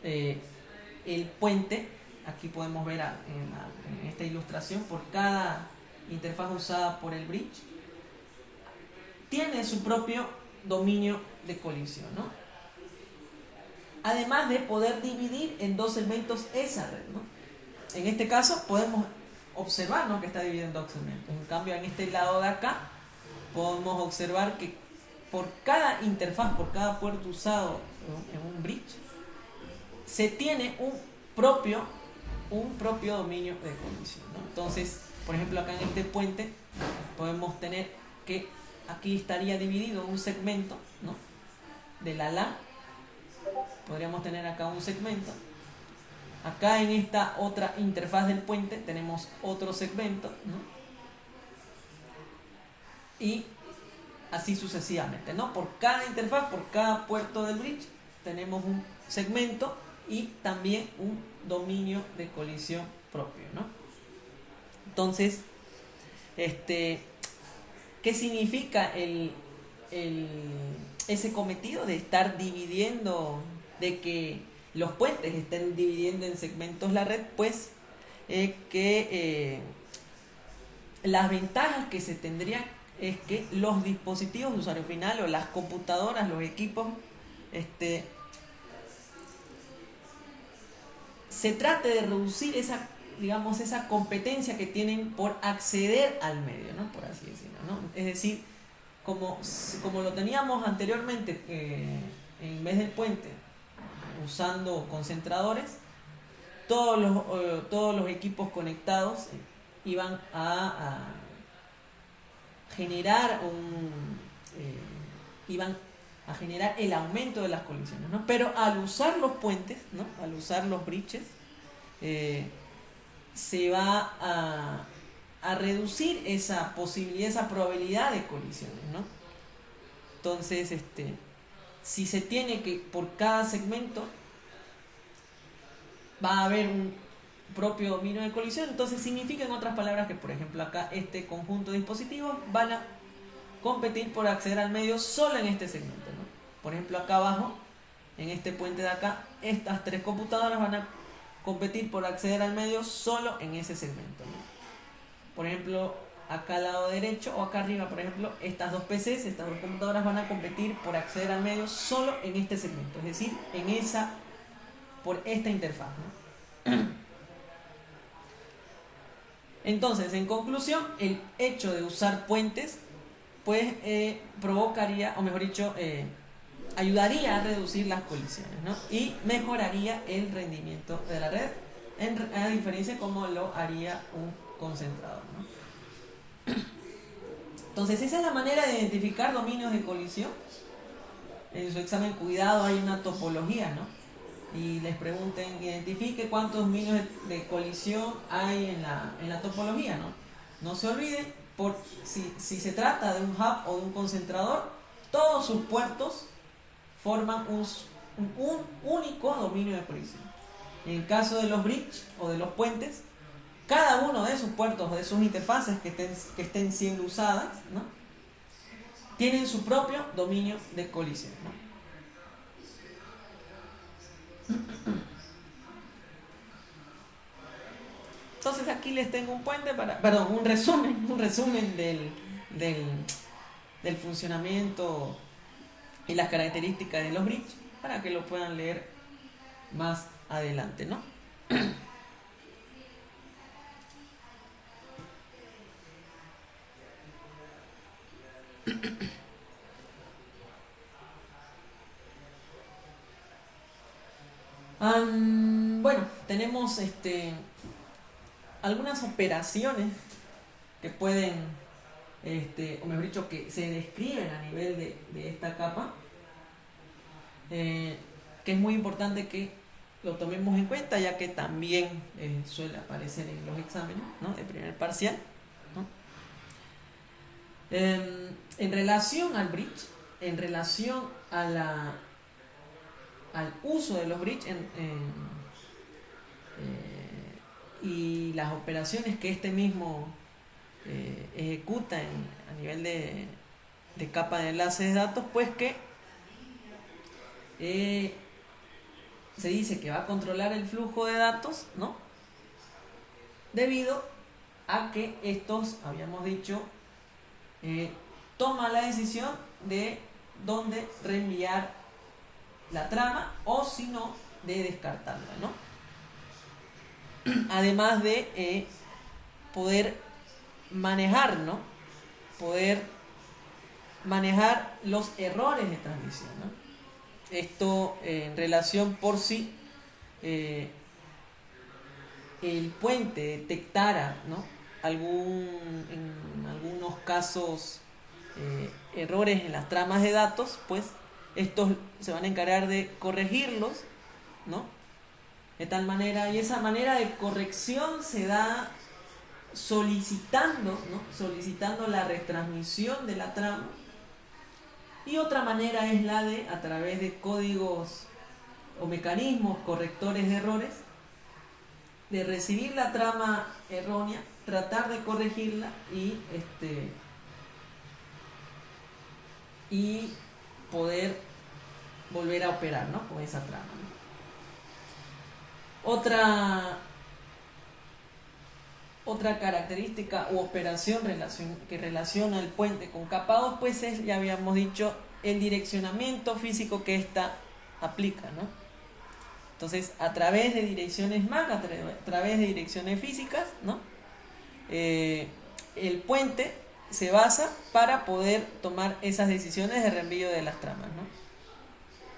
el puente, aquí podemos ver en esta ilustración, por cada interfaz usada por el bridge, tiene su propio dominio de colisión, ¿no? Además de poder dividir en 2 segmentos esa red, ¿no? En este caso podemos observar, ¿no?, que está dividido en 2 segmentos. En cambio, en este lado de acá podemos observar que por cada interfaz, por cada puerto usado en un bridge, se tiene un propio dominio de colisión, ¿no? Entonces, por ejemplo, acá en este puente podemos tener que aquí estaría dividido un segmento, ¿no?, de la LAN. Podríamos tener acá un segmento. Acá en esta otra interfaz del puente tenemos otro segmento, ¿no? Y así sucesivamente, ¿no? Por cada interfaz, por cada puerto del bridge, tenemos un segmento y también un dominio de colisión propio, ¿no? Entonces, ¿qué significa ese cometido de estar dividiendo, de que los puentes estén dividiendo en segmentos la red? Pues que las ventajas que se tendrían es que los dispositivos de usuario final o las computadoras, los equipos, se trate de reducir esa digamos, esa competencia que tienen por acceder al medio, ¿no? Por así decirlo, ¿no? Es decir, como lo teníamos anteriormente, en vez del puente, usando concentradores, todos los equipos conectados iban a generar iban a generar el aumento de las colisiones, ¿no? Pero al usar los puentes, ¿no? Al usar los bridges, se va a reducir esa posibilidad, esa probabilidad de colisiones, ¿no? Entonces, si se tiene que, por cada segmento, va a haber un propio dominio de colisión, entonces significa, en otras palabras, que por ejemplo acá este conjunto de dispositivos van a competir por acceder al medio solo en este segmento, ¿no? Por ejemplo, acá abajo, en este puente de acá, estas 3 computadoras van a competir por acceder al medio solo en ese segmento, ¿no? Por ejemplo, acá al lado derecho o acá arriba, por ejemplo, estas 2 PCs, estas 2 computadoras van a competir por acceder al medio solo en este segmento, es decir, por esta interfaz, ¿no? Entonces, en conclusión, el hecho de usar puentes pues provocaría, o mejor dicho, ayudaría a reducir las colisiones, ¿no? Y mejoraría el rendimiento de la red, a diferencia de cómo lo haría un concentrador, ¿no? Entonces, esa es la manera de identificar dominios de colisión. En su examen cuidado hay una topología, ¿no? Y les pregunten, identifique cuántos dominios de colisión hay en la topología, ¿no? No se olviden, si se trata de un hub o de un concentrador, todos sus puertos forman un único dominio de colisión. En el caso de los bridge o de los puentes, cada uno de sus puertos o de sus interfaces que estén siendo usadas, ¿no? Tienen su propio dominio de colisión, ¿no? Entonces aquí les tengo un resumen del funcionamiento y las características de los bridge para que lo puedan leer más adelante, ¿no? Bueno, tenemos algunas operaciones que pueden, o mejor dicho, que se describen a nivel de esta capa, que es muy importante que lo tomemos en cuenta, ya que también suele aparecer en los exámenes, ¿no? De primer parcial, ¿no? En relación al bridge, en relación al uso de los bridge y las operaciones que este mismo ejecuta a nivel de capa de enlace de datos, pues que se dice que va a controlar el flujo de datos, ¿no? Debido a que estos, habíamos dicho, toma la decisión de dónde reenviar la trama o si no, de descartarla, ¿no? Además de poder manejar, ¿no? Poder manejar los errores de transmisión, ¿no? Esto en relación por si el puente detectara, ¿no? En algunos casos errores en las tramas de datos, pues estos se van a encargar de corregirlos, ¿no? De tal manera, y esa manera de corrección se da solicitando, ¿no? Solicitando la retransmisión de la trama. Y otra manera es la de, a través de códigos o mecanismos correctores de errores, de recibir la trama errónea, tratar de corregirla y poder volver a operar, ¿no? Con esa trama, ¿no? Otra característica u operación que relaciona el puente con capa 2, pues es, ya habíamos dicho, el direccionamiento físico que ésta aplica, ¿no? Entonces, a través de direcciones MAC, a través de direcciones físicas, ¿no? El puente se basa para poder tomar esas decisiones de reenvío de las tramas, ¿no?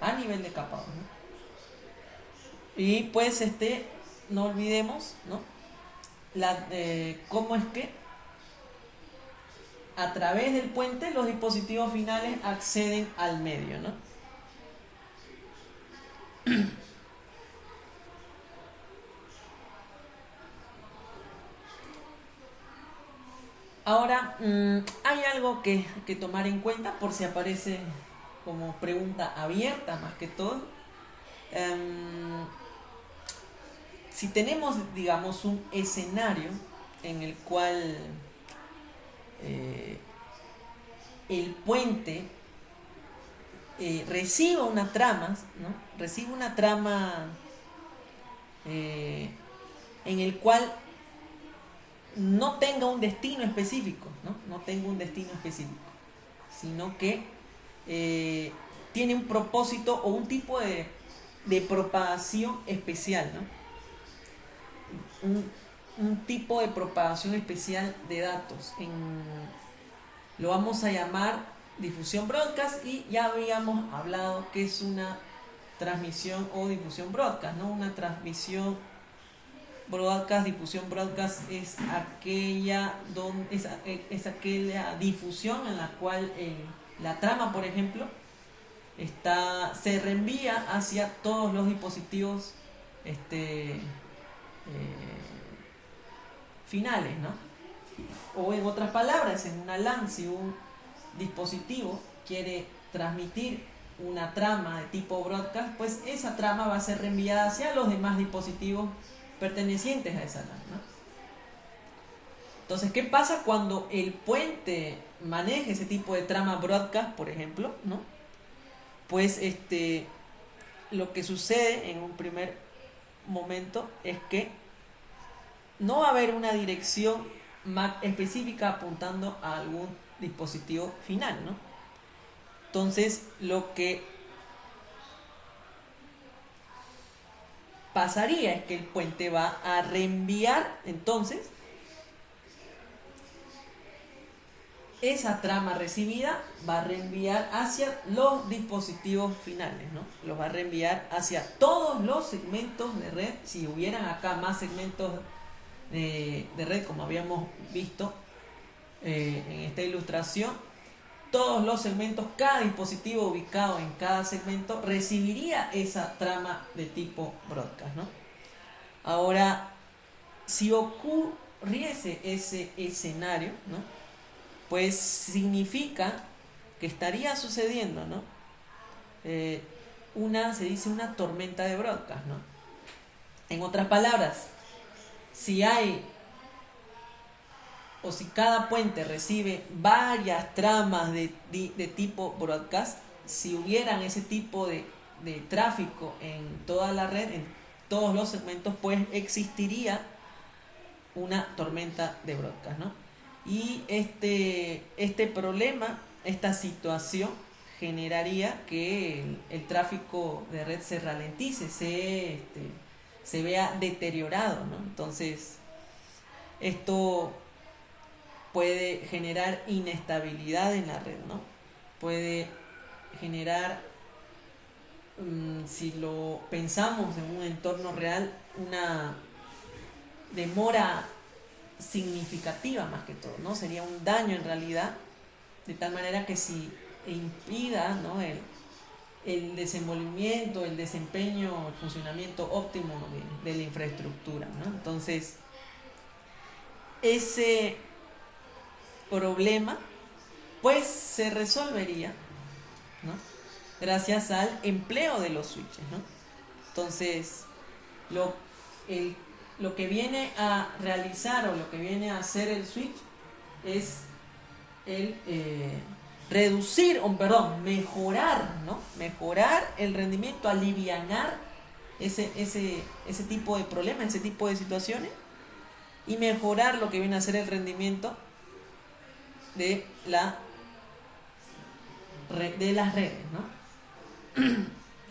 A nivel de capado, ¿no? Y pues no olvidemos, ¿no? Cómo es que a través del puente los dispositivos finales acceden al medio, ¿no? Ahora, hay algo que tomar en cuenta por si aparece como pregunta abierta más que todo. Si tenemos, digamos, un escenario en el cual el puente reciba una trama, ¿no? Recibe una trama en el cual no tenga un destino específico, ¿no? No tenga un destino específico, sino que tiene un propósito o un tipo de propagación especial, ¿no? Un tipo de propagación especial de datos. Lo vamos a llamar difusión broadcast, y ya habíamos hablado que es una transmisión o difusión broadcast, ¿no? Una transmisión broadcast, difusión broadcast es aquella difusión en la cual la trama, por ejemplo, se reenvía hacia todos los dispositivos finales, ¿no? O en otras palabras, en una LAN, si un dispositivo quiere transmitir una trama de tipo broadcast, pues esa trama va a ser reenviada hacia los demás dispositivos pertenecientes a esa LAN, ¿no? Entonces, ¿qué pasa cuando el puente maneja ese tipo de trama broadcast, por ejemplo, ¿no? Pues lo que sucede en un primer momento es que no va a haber una dirección MAC específica apuntando a algún dispositivo final, ¿no? Entonces, lo que pasaría es que el puente va a reenviar entonces esa trama recibida, va a reenviar hacia los dispositivos finales, ¿no? Los va a reenviar hacia todos los segmentos de red. Si hubieran acá más segmentos de red, como habíamos visto en esta ilustración, todos los segmentos, cada dispositivo ubicado en cada segmento recibiría esa trama de tipo broadcast, ¿no? Ahora, si ocurriese ese escenario, ¿no? Pues significa que estaría sucediendo, ¿no? Se dice una tormenta de broadcast, ¿no? En otras palabras, si cada puente recibe varias tramas de tipo broadcast, si hubieran ese tipo de tráfico en toda la red, en todos los segmentos, pues existiría una tormenta de broadcast, ¿no? Y este problema, esta situación, generaría que el tráfico de red se ralentice, se vea deteriorado, ¿no? Entonces, esto puede generar inestabilidad en la red, ¿no? Puede generar, si lo pensamos en un entorno real, una demora significativa más que todo, ¿no? Sería un daño en realidad, de tal manera que si impida, ¿no?, el desenvolvimiento, el desempeño, el funcionamiento óptimo de la infraestructura, ¿no? Entonces, ese problema pues se resolvería, ¿no?, gracias al empleo de los switches, ¿no? Entonces, lo que viene a realizar o lo que viene a hacer el switch es mejorar, ¿no? Mejorar el rendimiento, alivianar ese tipo de problemas, ese tipo de situaciones, y mejorar lo que viene a ser el rendimiento de las redes, ¿no?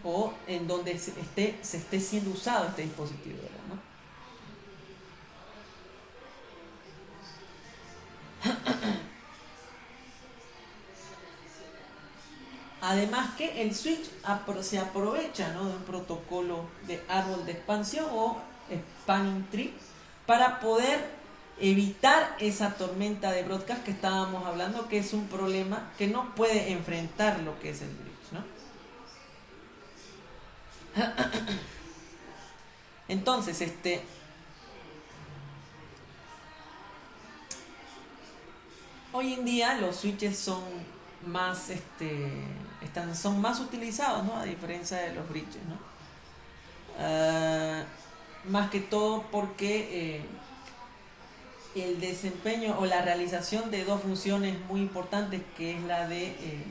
o en donde se esté siendo usado este dispositivo, ¿no? Además que el switch se aprovecha, ¿no?, de un protocolo de árbol de expansión o spanning tree para poder evitar esa tormenta de broadcast que estábamos hablando, que es un problema que no puede enfrentar lo que es el bridge, ¿no? Entonces, hoy en día los switches son más, son más utilizados, ¿no?, a diferencia de los bridges, ¿no? Más que todo porque el desempeño o la realización de dos funciones muy importantes, que es la de,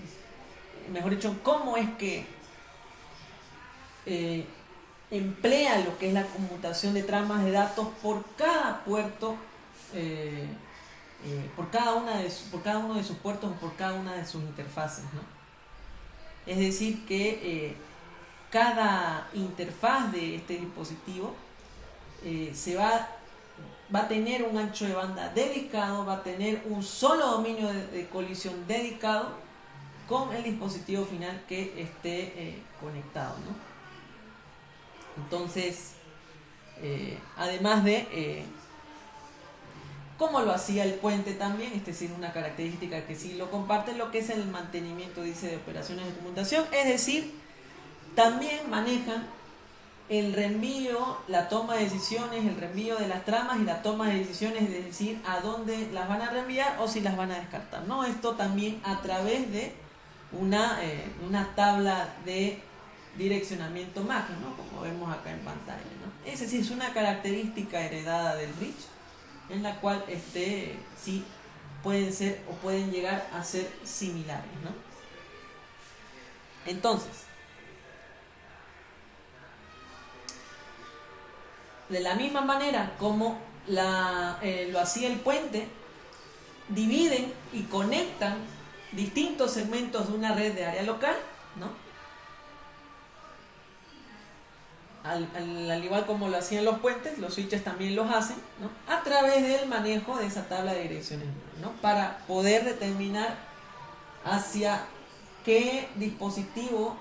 mejor dicho, cómo es que emplea lo que es la conmutación de tramas de datos por cada puerto, por cada uno de sus puertos o por cada una de sus interfaces, ¿no? Es decir, que cada interfaz de este dispositivo va a tener un ancho de banda dedicado, va a tener un solo dominio de colisión dedicado con el dispositivo final que esté conectado, ¿no? Entonces, además de como lo hacía el puente también, es decir, una característica que sí lo comparte, lo que es el mantenimiento, dice, de operaciones de conmutación, es decir, también manejan el reenvío, la toma de decisiones, el reenvío de las tramas y la toma de decisiones, es decir, a dónde las van a reenviar o si las van a descartar, ¿no? Esto también a través de una tabla de direccionamiento MAC, ¿no?, como vemos acá en pantalla, ¿no? Es decir, es una característica heredada del bridge, en la cual sí pueden ser o pueden llegar a ser similares, ¿no? Entonces, de la misma manera como lo hacía el puente, dividen y conectan distintos segmentos de una red de área local, ¿no? Al igual como lo hacían los puentes, los switches también los hacen, ¿no?, a través del manejo de esa tabla de direcciones, ¿no?, para poder determinar hacia qué dispositivo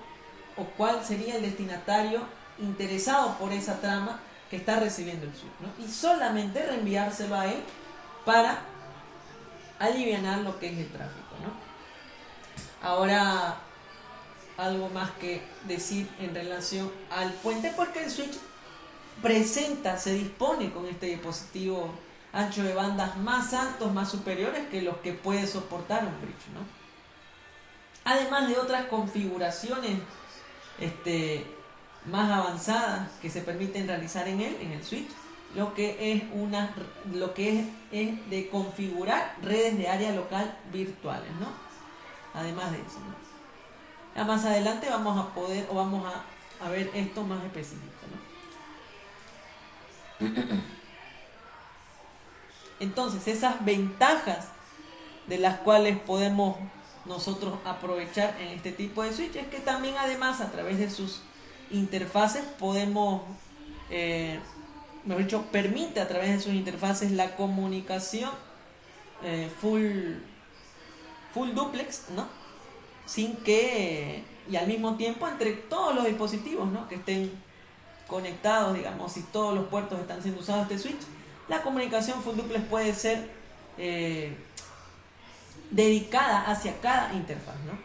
o cuál sería el destinatario interesado por esa trama que está recibiendo el switch, ¿no?, y solamente reenviárselo a él para alivianar lo que es el tráfico, ¿no? Ahora, algo más que decir en relación al puente, porque el switch se dispone con este dispositivo ancho de bandas más altos, más superiores que los que puede soportar un bridge, ¿no? Además de otras configuraciones más avanzadas que se permiten realizar en el switch, lo que es de configurar redes de área local virtuales, ¿no? Además de eso, ¿no? Ya más adelante vamos a ver esto más específico, ¿no? Entonces, esas ventajas de las cuales podemos nosotros aprovechar en este tipo de switch es que también, además, a través de sus interfaces podemos, mejor dicho, permite a través de sus interfaces la comunicación full duplex, ¿no?, sin que, y al mismo tiempo entre todos los dispositivos, ¿no?, que estén conectados, digamos, si todos los puertos están siendo usados este switch, la comunicación full duplex puede ser dedicada hacia cada interfaz, ¿no?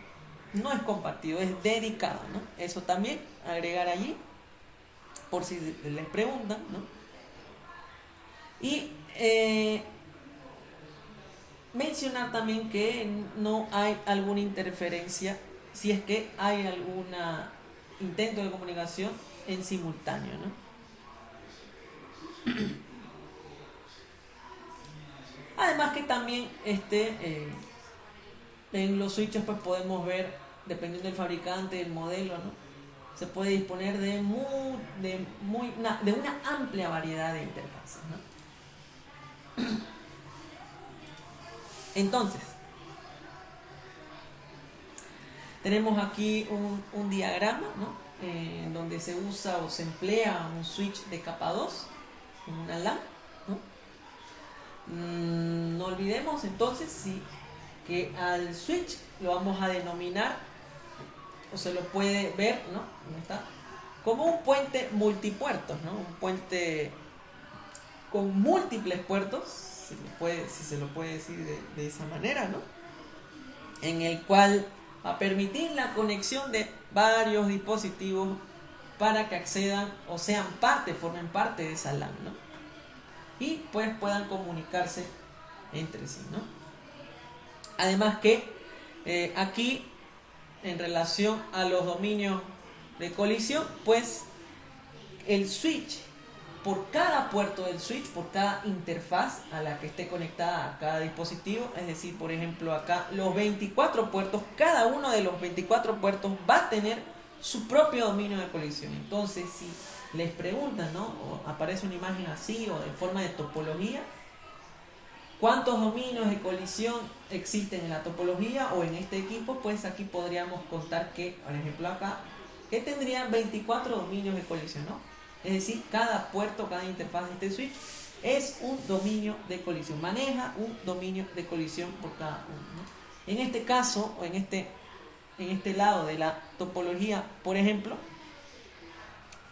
No es compartido, es dedicado, ¿no? Eso también agregar allí, por si les preguntan, ¿no? Y mencionar también que no hay alguna interferencia si es que hay algún intento de comunicación en simultáneo, ¿no? Además que también en los switches pues podemos ver, dependiendo del fabricante, del modelo, ¿no?, se puede disponer de una amplia variedad de interfaces, ¿no? Entonces, tenemos aquí un diagrama, ¿no?, donde se usa o se emplea un switch de capa 2, una LAN, ¿no? No olvidemos entonces que al switch lo vamos a denominar, o se lo puede ver, ¿no? ¿Dónde está? Como un puente multipuertos, ¿no? Un puente con múltiples puertos, si se lo puede decir de esa manera, ¿no? En el cual va a permitir la conexión de varios dispositivos para que accedan o formen parte de esa LAN, ¿no? Y pues puedan comunicarse entre sí, ¿no? Además que aquí, en relación a los dominios de colisión, pues el switch, por cada puerto del switch, por cada interfaz a la que esté conectada a cada dispositivo, es decir, por ejemplo acá los 24 puertos, cada uno de los 24 puertos va a tener su propio dominio de colisión. Entonces, si les preguntan, ¿no? O aparece una imagen así o de forma de topología, ¿cuántos dominios de colisión existen en la topología o en este equipo? Pues aquí podríamos contar que, por ejemplo acá, que tendría 24 dominios de colisión, ¿no? Es decir, cada puerto, cada interfaz de este switch es un dominio de colisión, maneja un dominio de colisión por cada uno, ¿no? En este caso, o en este lado de la topología, por ejemplo,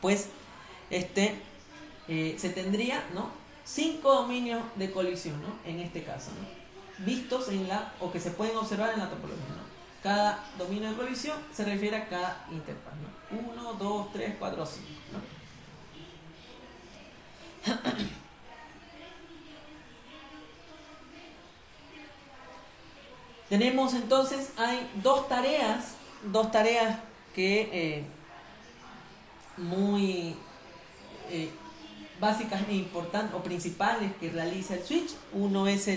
pues se tendría, ¿no? 5 dominios de colisión, ¿no? En este caso, ¿no? Vistos o que se pueden observar en la topología, ¿no? Cada dominio de colisión se refiere a cada interfaz, ¿no? 1, 2, 3, 4, 5, ¿no? Tenemos entonces, hay dos tareas que muy básicas e importantes o principales que realiza el switch. Uno es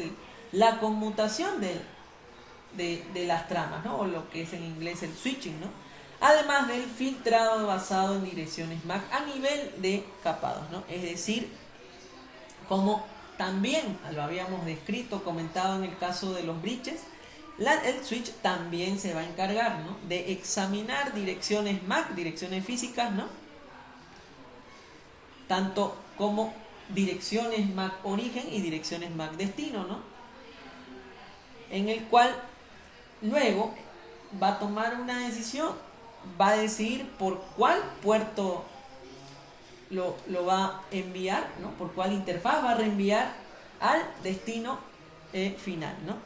la conmutación de las tramas, ¿no? O lo que es en inglés el switching, ¿no? Además del filtrado basado en direcciones MAC a nivel de capados, ¿no? Es decir, como también lo habíamos descrito, comentado en el caso de los bridges, el switch también se va a encargar, ¿no? De examinar direcciones MAC, direcciones físicas, ¿no? Tanto como direcciones MAC origen y direcciones MAC destino, ¿no? En el cual luego va a tomar una decisión, va a decidir por cuál puerto lo va a enviar, ¿no? Por cuál interfaz va a reenviar al destino final, ¿no?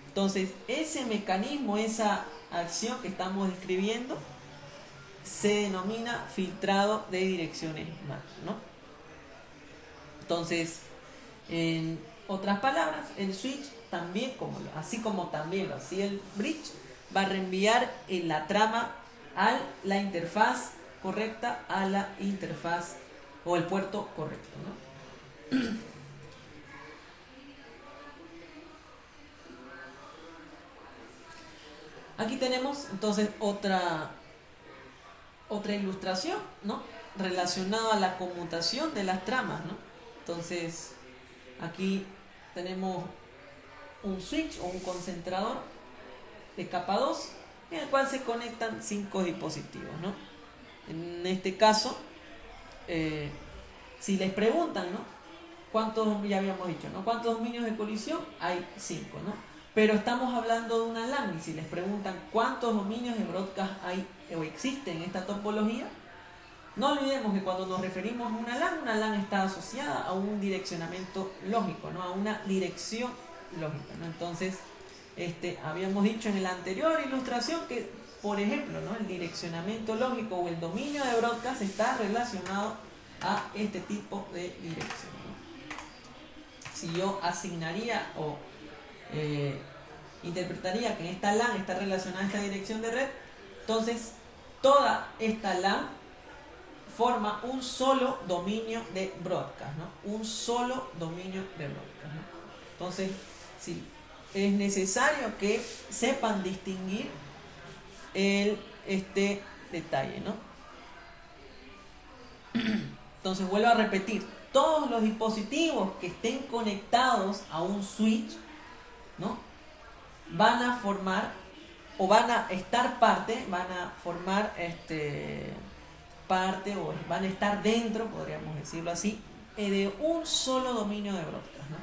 Entonces, ese mecanismo, esa acción que estamos describiendo, se denomina filtrado de direcciones MAC, ¿no? Entonces, en otras palabras, el switch también, así como también lo hacía el bridge, va a reenviar en la trama a la interfaz correcta, a la interfaz o el puerto correcto, ¿no? Aquí tenemos entonces otra ilustración, ¿no? Relacionada a la conmutación de las tramas, ¿no? Entonces, aquí tenemos un switch o un concentrador de capa 2 en el cual se conectan 5 dispositivos, ¿no? En este caso, si les preguntan, ¿no? Ya habíamos dicho, ¿no? ¿Cuántos dominios de colisión? Hay 5, ¿no? Pero estamos hablando de una LAN y si les preguntan cuántos dominios de broadcast hay o existen en esta topología, no olvidemos que cuando nos referimos a una LAN está asociada a un direccionamiento lógico, ¿no? A una dirección lógica, ¿no? Entonces, habíamos dicho en la anterior ilustración que, por ejemplo, ¿no? El direccionamiento lógico o el dominio de broadcast está relacionado a este tipo de dirección, ¿no? Si yo asignaría o interpretaría que en esta LAN está relacionada a esta dirección de red, entonces toda esta LAN forma un solo dominio de broadcast, ¿no? Un solo dominio de broadcast, ¿no? Entonces, sí, es necesario que sepan distinguir este detalle, ¿no? Entonces, vuelvo a repetir, todos los dispositivos que estén conectados a un switch, ¿no? Van a formar o van a formar parte o van a estar dentro, podríamos decirlo así, de un solo dominio de broadcast, ¿no?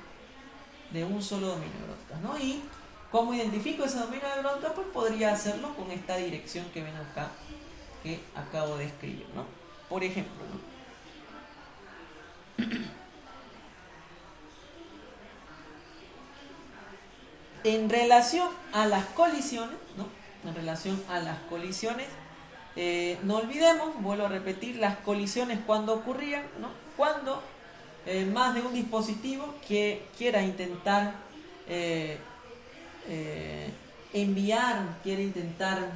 De un solo dominio de broadcast, ¿no? Y ¿cómo identifico ese dominio de broadcast? Pues podría hacerlo con esta dirección que ven acá, que acabo de escribir, ¿no? Por ejemplo, ¿no? En relación a las colisiones, ¿no? En relación a las colisiones, no olvidemos, vuelvo a repetir, las colisiones cuando ocurrían, ¿no? Cuando más de un dispositivo que quiera intentar enviar, quiere intentar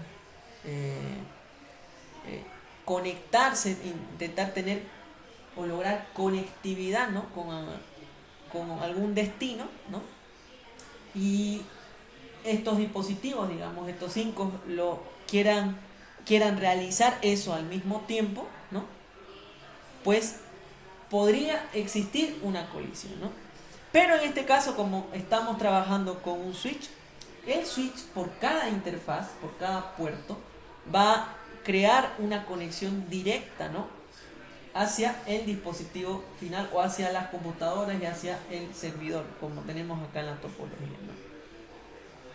conectarse, intentar tener o lograr conectividad, ¿no? con algún destino, ¿no? Y estos dispositivos, digamos, estos 5 lo quieran realizar eso al mismo tiempo, ¿no? Pues podría existir una colisión, ¿no? Pero en este caso, como estamos trabajando con un switch, el switch por cada interfaz, por cada puerto, va a crear una conexión directa, ¿no? Hacia el dispositivo final o hacia las computadoras y hacia el servidor, como tenemos acá en la topología, ¿no?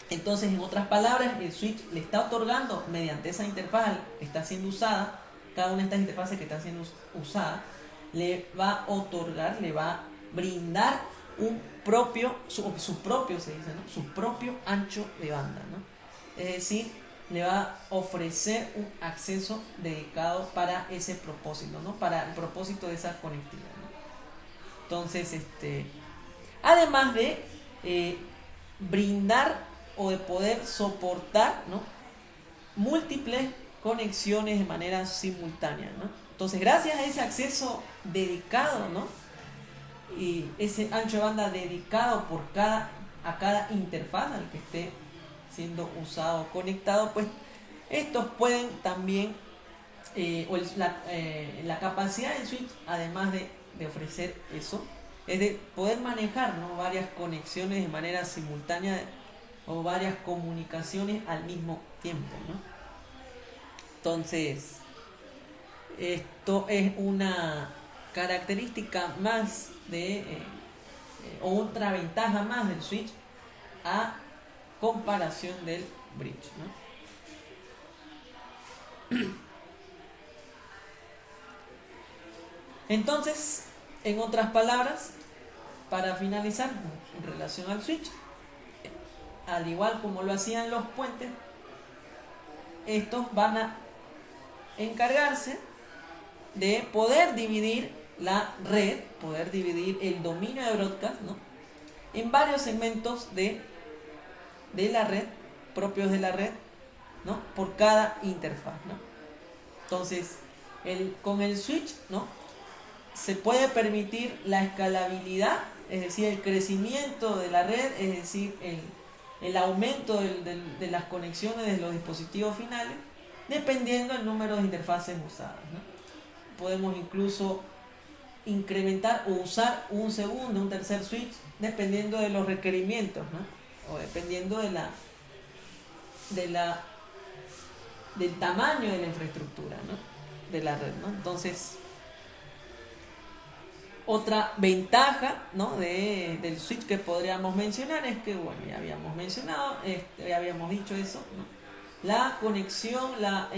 Entonces, en otras palabras, el switch le está otorgando mediante esa interfaz que está siendo usada, cada una de estas interfaces que está siendo usada, le va a otorgar, le va a brindar un propio, su propio, se dice, ¿no? Su propio ancho de banda, ¿no? Es decir, le va a ofrecer un acceso dedicado para ese propósito, ¿no? Para el propósito de esa conectividad, ¿no? Entonces, además de brindar o de poder soportar, ¿no? Múltiples conexiones de manera simultánea, ¿no? Entonces, gracias a ese acceso dedicado, ¿no? Y ese ancho de banda dedicado a cada interfaz al que esté siendo usado o conectado, pues estos pueden también, la capacidad del switch, además de ofrecer eso, es de poder manejar, ¿no? Varias conexiones de manera simultánea o varias comunicaciones al mismo tiempo, ¿no? Entonces, esto es una característica más o otra ventaja más del switch a comparación del bridge, ¿no? Entonces, en otras palabras, para finalizar, en relación al switch, al igual como lo hacían los puentes, estos van a encargarse de poder dividir la red, poder dividir el dominio de broadcast, ¿no? En varios segmentos de la red, propios de la red, ¿no? Por cada interfaz, ¿no? Entonces, con el switch, ¿no? Se puede permitir la escalabilidad, es decir, el crecimiento de la red, es decir, el aumento de las conexiones de los dispositivos finales, dependiendo del número de interfaces usadas, ¿no? Podemos incluso incrementar o usar un segundo, un tercer switch, dependiendo de los requerimientos, ¿no? O dependiendo del tamaño de la infraestructura, ¿no? De la red, ¿no? Entonces, otra ventaja, ¿no? del switch que podríamos mencionar es que, bueno, ya habíamos mencionado, ya habíamos dicho eso, ¿no? La conexión, la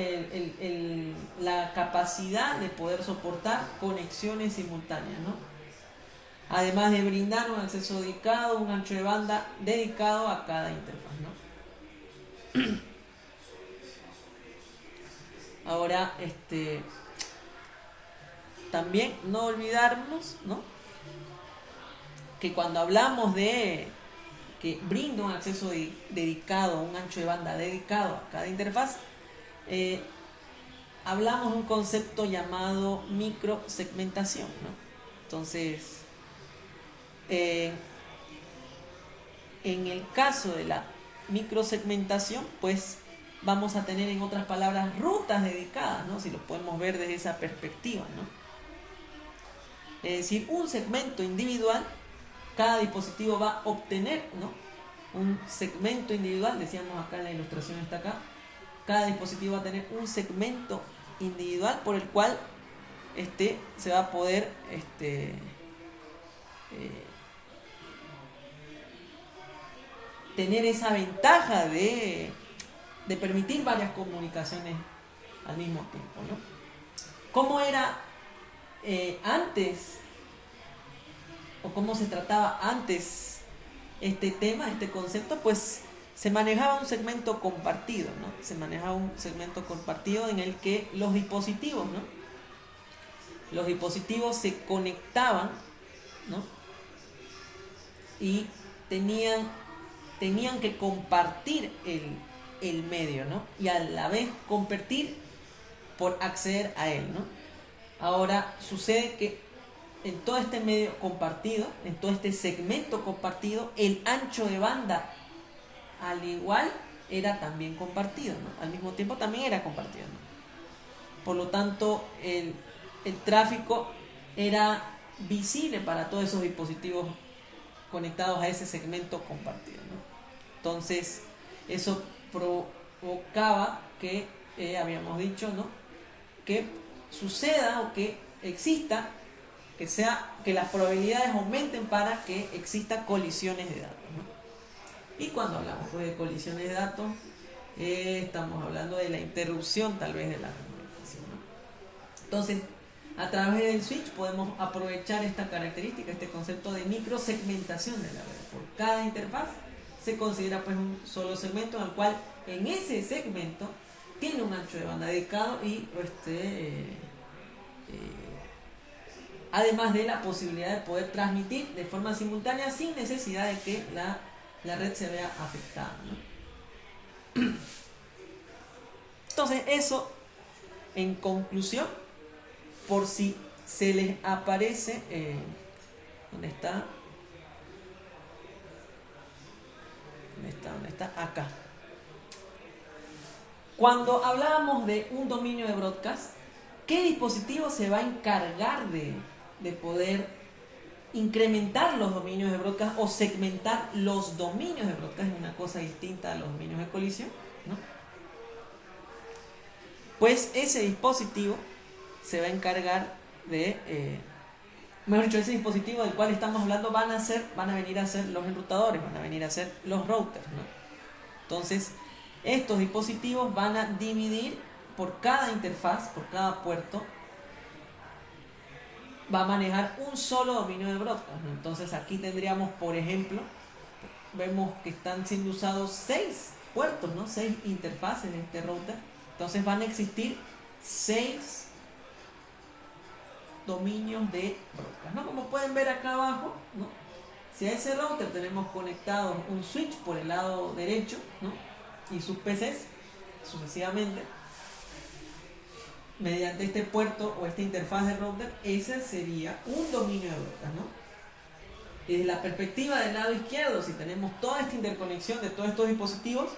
capacidad de poder soportar conexiones simultáneas, ¿no? Además de brindar un acceso dedicado, un ancho de banda dedicado a cada interfaz, ¿no? Ahora, también no olvidarnos, ¿no? Que cuando hablamos de que brinda un acceso dedicado, un ancho de banda dedicado a cada interfaz, hablamos de un concepto llamado microsegmentación, ¿no? Entonces, en el caso de la microsegmentación, pues vamos a tener, en otras palabras, rutas dedicadas, ¿no? Si lo podemos ver desde esa perspectiva, ¿no? Es decir, un segmento individual, cada dispositivo va a obtener, ¿no? Un segmento individual, decíamos acá en la ilustración está acá, cada dispositivo va a tener un segmento individual por el cual se va a poder tener esa ventaja de permitir varias comunicaciones al mismo tiempo, ¿no? ¿Cómo era antes, o cómo se trataba antes este tema, este concepto? Pues se manejaba un segmento compartido, ¿no? Se manejaba un segmento compartido en el que los dispositivos, ¿no? Los dispositivos se conectaban, ¿no? Y tenían que compartir el medio, ¿no? Y a la vez competir por acceder a él, ¿no? Ahora sucede que en todo este medio compartido, en todo este segmento compartido, el ancho de banda al igual era también compartido, ¿no? Al mismo tiempo también era compartido, ¿no? Por lo tanto, el tráfico era visible para todos esos dispositivos conectados a ese segmento compartido, ¿no? Entonces, eso provocaba que, habíamos dicho, ¿no? Que suceda o que exista, que las probabilidades aumenten para que exista colisiones de datos, ¿no? Y cuando hablamos pues, de colisiones de datos, estamos hablando de la interrupción tal vez de la comunicación, ¿no? Entonces, a través del switch podemos aprovechar esta característica, este concepto de microsegmentación de la red. Por cada interfaz se considera pues un solo segmento en el cual en ese segmento tiene un ancho de banda dedicado y además de la posibilidad de poder transmitir de forma simultánea sin necesidad de que la red se vea afectada, ¿no? Entonces eso, en conclusión, por si se les aparece, ¿dónde está? ¿Dónde está? Acá. Cuando hablábamos de un dominio de broadcast, ¿qué dispositivo se va a encargar de poder incrementar los dominios de broadcast o segmentar los dominios de broadcast? Es una cosa distinta a los dominios de colisión, ¿no? Pues ese dispositivo se va a encargar de, mejor dicho, ese dispositivo del cual estamos hablando van a venir a ser los enrutadores, van a venir a ser los routers, ¿no? Entonces, estos dispositivos van a dividir por cada interfaz, por cada puerto, va a manejar un solo dominio de broadcast, ¿no? Entonces aquí tendríamos, por ejemplo, vemos que están siendo usados 6 puertos, ¿no? 6 interfaces de este router. Entonces van a existir 6 dominios de broadcast, ¿no? Como pueden ver acá abajo, ¿no? Si a ese router tenemos conectado un switch por el lado derecho, ¿no? Y sus PCs sucesivamente, mediante este puerto o esta interfaz de router, ese sería un dominio de broadcast, ¿no? Y desde la perspectiva del lado izquierdo, si tenemos toda esta interconexión de todos estos dispositivos,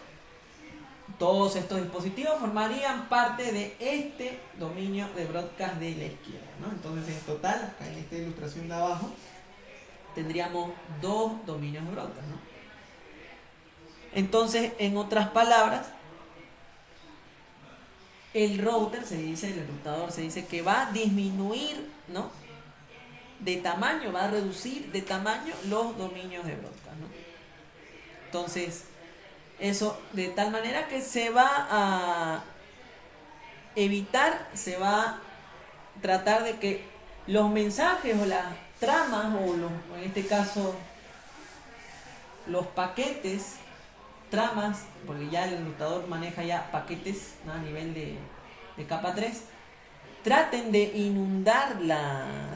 todos estos dispositivos formarían parte de este dominio de broadcast de la izquierda, ¿no? Entonces, en total, acá en esta ilustración de abajo, tendríamos 2 dominios de broadcast, ¿no? Entonces, en otras palabras, el router el enrutador se dice que va a disminuir, ¿no? De tamaño, va a reducir de tamaño los dominios de broadcast, ¿no? Entonces, eso de tal manera que se va a evitar, se va a tratar de que los mensajes o las tramas en este caso los paquetes, tramas, porque ya el enrutador maneja ya paquetes, ¿no? A nivel de capa 3, traten de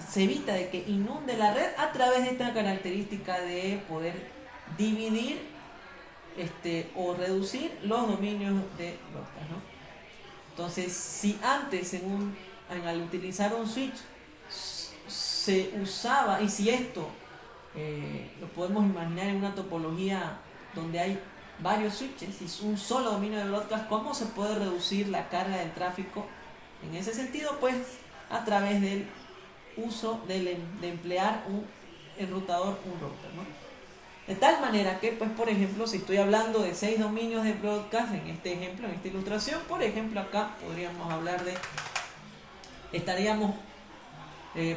se evita de que inunde la red a través de esta característica de poder dividir o reducir los dominios de broadcast, ¿no? Entonces, si antes al utilizar un switch se usaba, y si esto lo podemos imaginar en una topología donde hay varios switches y un solo dominio de broadcast, ¿cómo se puede reducir la carga del tráfico? En ese sentido, pues a través del uso de emplear un enrutador, un router, ¿no? De tal manera que, pues, por ejemplo, si estoy hablando de 6 dominios de broadcast en este ejemplo, en esta ilustración, por ejemplo, acá podríamos hablar de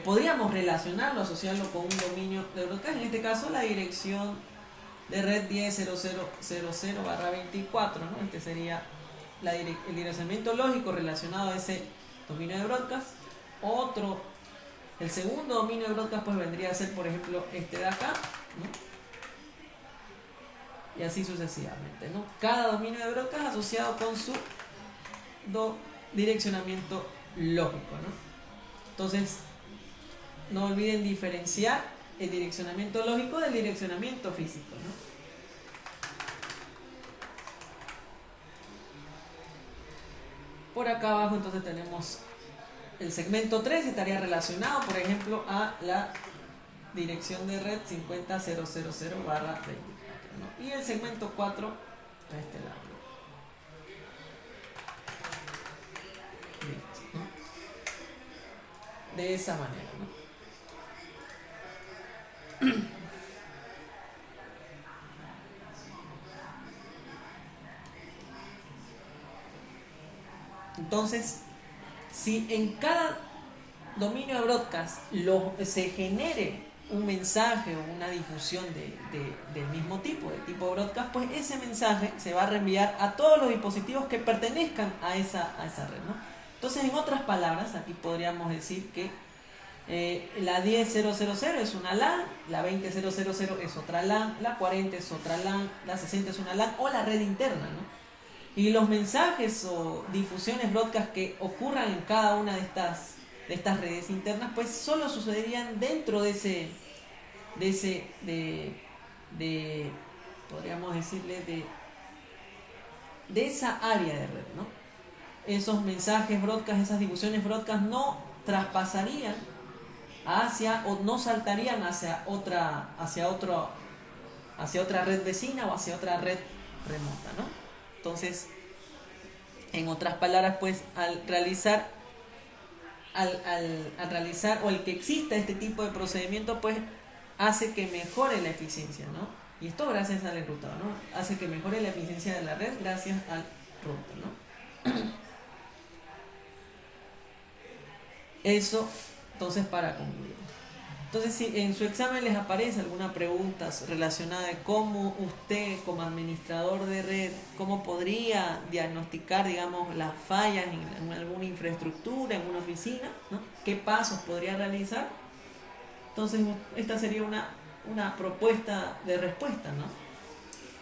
podríamos relacionarlo, asociarlo con un dominio de broadcast, en este caso la dirección de red 10.0.0.0/24, ¿no? Este sería el direccionamiento lógico relacionado a ese dominio de broadcast. El segundo dominio de broadcast pues vendría a ser, por ejemplo, este de acá, ¿no? Y así sucesivamente, ¿no? Cada dominio de broadcast asociado con su direccionamiento lógico, ¿no? Entonces, no olviden diferenciar el direccionamiento lógico del direccionamiento físico, ¿no? Por acá abajo entonces tenemos el segmento 3, estaría relacionado, por ejemplo, a la dirección de red 50.0.0.0/24, ¿no? Y el segmento 4 a este lado, ¿no? De esa manera, ¿no? Entonces, si en cada dominio de broadcast se genere un mensaje o una difusión del mismo tipo, de tipo broadcast, pues ese mensaje se va a reenviar a todos los dispositivos que pertenezcan a esa red, ¿no? Entonces, en otras palabras, aquí podríamos decir que la 10.0.0.0 es una LAN, la 20.0.0.0 es otra LAN, la 40 es otra LAN, la 60 es una LAN o la red interna, ¿no? Y los mensajes o difusiones broadcast que ocurran en cada una de estas redes internas, pues solo sucederían dentro de podríamos decirle, de esa área de red, ¿no? Esos mensajes broadcast, esas difusiones broadcast no traspasarían o no saltarían hacia otra red vecina o hacia otra red remota, ¿no? Entonces, en otras palabras, pues al realizar o el que exista este tipo de procedimiento, pues hace que mejore la eficiencia, ¿no? Y esto gracias al enrutado, ¿no? Hace que mejore la eficiencia de la red gracias al router, ¿no? Eso, entonces, para concluir. Entonces, si en su examen les aparece alguna pregunta relacionada de cómo usted, como administrador de red, cómo podría diagnosticar, digamos, las fallas en alguna infraestructura, en una oficina, ¿no? ¿Qué pasos podría realizar? Entonces, esta sería una propuesta de respuesta, ¿no?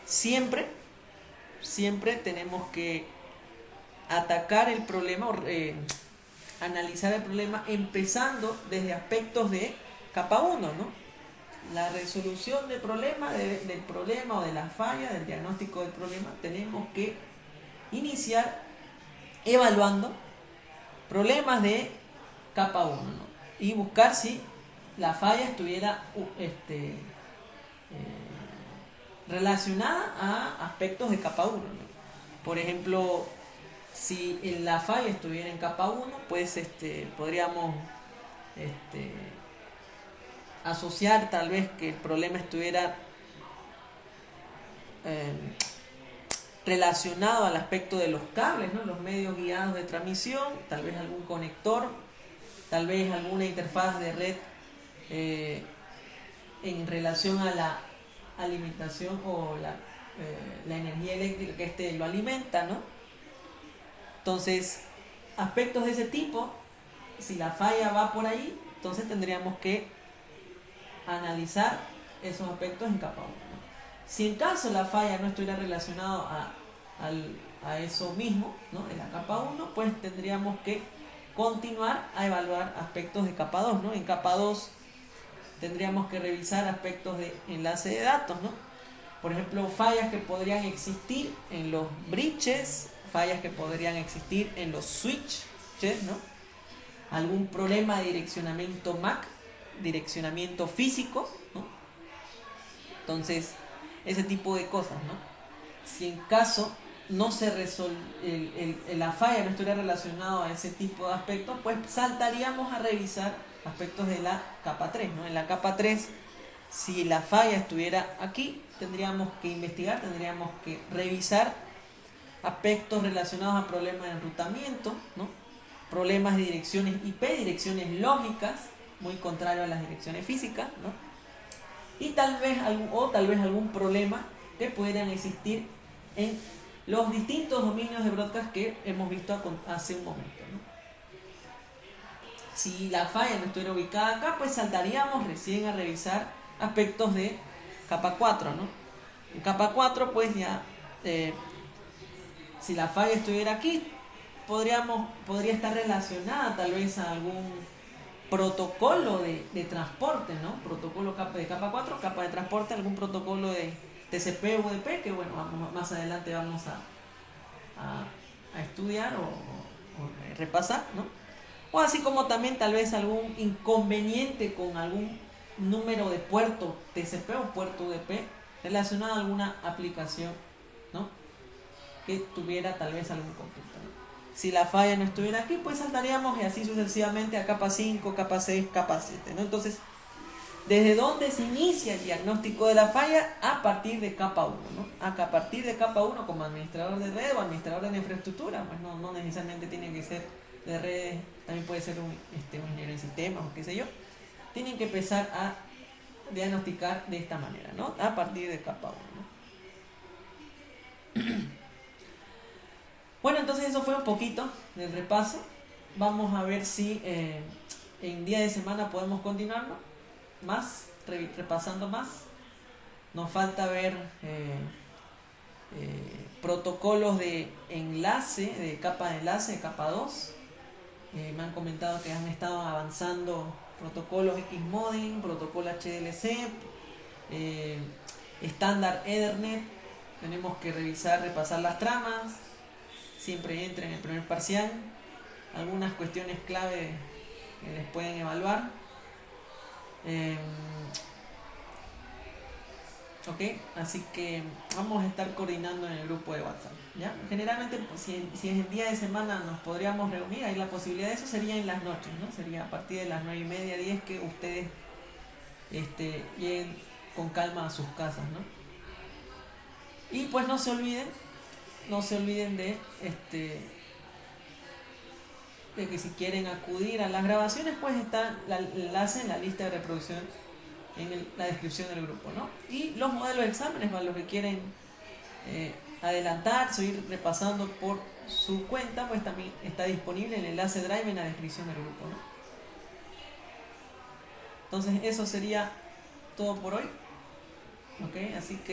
Siempre tenemos que atacar el problema o analizar el problema empezando desde aspectos de capa 1, ¿no? La resolución del problema o de la falla, del diagnóstico del problema, tenemos que iniciar evaluando problemas de capa 1, ¿no? Y buscar si la falla estuviera relacionada a aspectos de capa 1, ¿no? Por ejemplo, si la falla estuviera en capa 1, pues podríamos asociar tal vez que el problema estuviera relacionado al aspecto de los cables, ¿no? Los medios guiados de transmisión, tal vez algún conector, tal vez alguna interfaz de red en relación a la alimentación o la energía eléctrica que lo alimenta, ¿no? Entonces, aspectos de ese tipo, si la falla va por ahí, entonces tendríamos que analizar esos aspectos en capa 1, ¿no? Si en caso la falla no estuviera relacionado a eso mismo, ¿no? En la capa 1, pues tendríamos que continuar a evaluar aspectos de capa 2, ¿no? En capa 2 tendríamos que revisar aspectos de enlace de datos, ¿no? Por ejemplo, fallas que podrían existir en los bridges, fallas que podrían existir en los switches, ¿no? Algún problema de direccionamiento MAC, direccionamiento físico, ¿no? Entonces, ese tipo de cosas, ¿no? Si en caso no se la falla no estuviera relacionado a ese tipo de aspectos, pues saltaríamos a revisar aspectos de la capa 3, ¿no? En la capa 3, si la falla estuviera aquí, tendríamos que investigar, tendríamos que revisar aspectos relacionados a problemas de enrutamiento, ¿no? problemas de direcciones IP, direcciones lógicas, muy contrario a las direcciones físicas, ¿no? Y tal vez algún problema que pudieran existir en los distintos dominios de broadcast que hemos visto hace un momento, ¿no? Si la falla no estuviera ubicada acá, pues saltaríamos recién a revisar aspectos de capa 4, ¿no? En capa 4, pues ya, si la falla estuviera aquí, podría estar relacionada tal vez a algún protocolo de transporte, ¿no? Protocolo de capa 4, capa de transporte, algún protocolo de TCP o UDP, que bueno, más adelante vamos a estudiar o repasar, ¿no? O así como también tal vez algún inconveniente con algún número de puerto TCP o puerto UDP relacionado a alguna aplicación, ¿no? Que tuviera tal vez algún conflicto, ¿no? Si la falla no estuviera aquí, pues saltaríamos y así sucesivamente a capa 5, capa 6, capa 7, ¿no? Entonces, ¿desde dónde se inicia el diagnóstico de la falla? A partir de capa 1, ¿no? A partir de capa 1 como administrador de red o administrador de infraestructura, pues no necesariamente tiene que ser de redes, también puede ser un ingeniero en sistemas o qué sé yo. Tienen que empezar a diagnosticar de esta manera, ¿no? A partir de capa 1, ¿no? Bueno, entonces eso fue un poquito del repaso. Vamos a ver si en día de semana podemos continuarlo más, repasando más. Nos falta ver protocolos de enlace, de capa de enlace, de capa 2. Me han comentado que han estado avanzando protocolos Xmodem, protocolo HDLC, estándar Ethernet. Tenemos que repasar las tramas. Siempre entra en el primer parcial. Algunas cuestiones clave que les pueden evaluar. Ok, así que vamos a estar coordinando en el grupo de WhatsApp, ¿ya? Generalmente, pues, si es el día de semana nos podríamos reunir, ahí la posibilidad de eso sería en las noches, ¿no? Sería a partir de las 9:30, 10 que ustedes lleguen con calma a sus casas, ¿no? Y pues no se olviden de que si quieren acudir a las grabaciones, pues está el enlace en la lista de reproducción en la descripción del grupo, ¿no? Y los modelos de exámenes para los que quieren adelantarse o ir repasando por su cuenta, pues también está disponible el enlace Drive en la descripción del grupo, ¿no? Entonces eso sería todo por hoy, ¿ok? Así que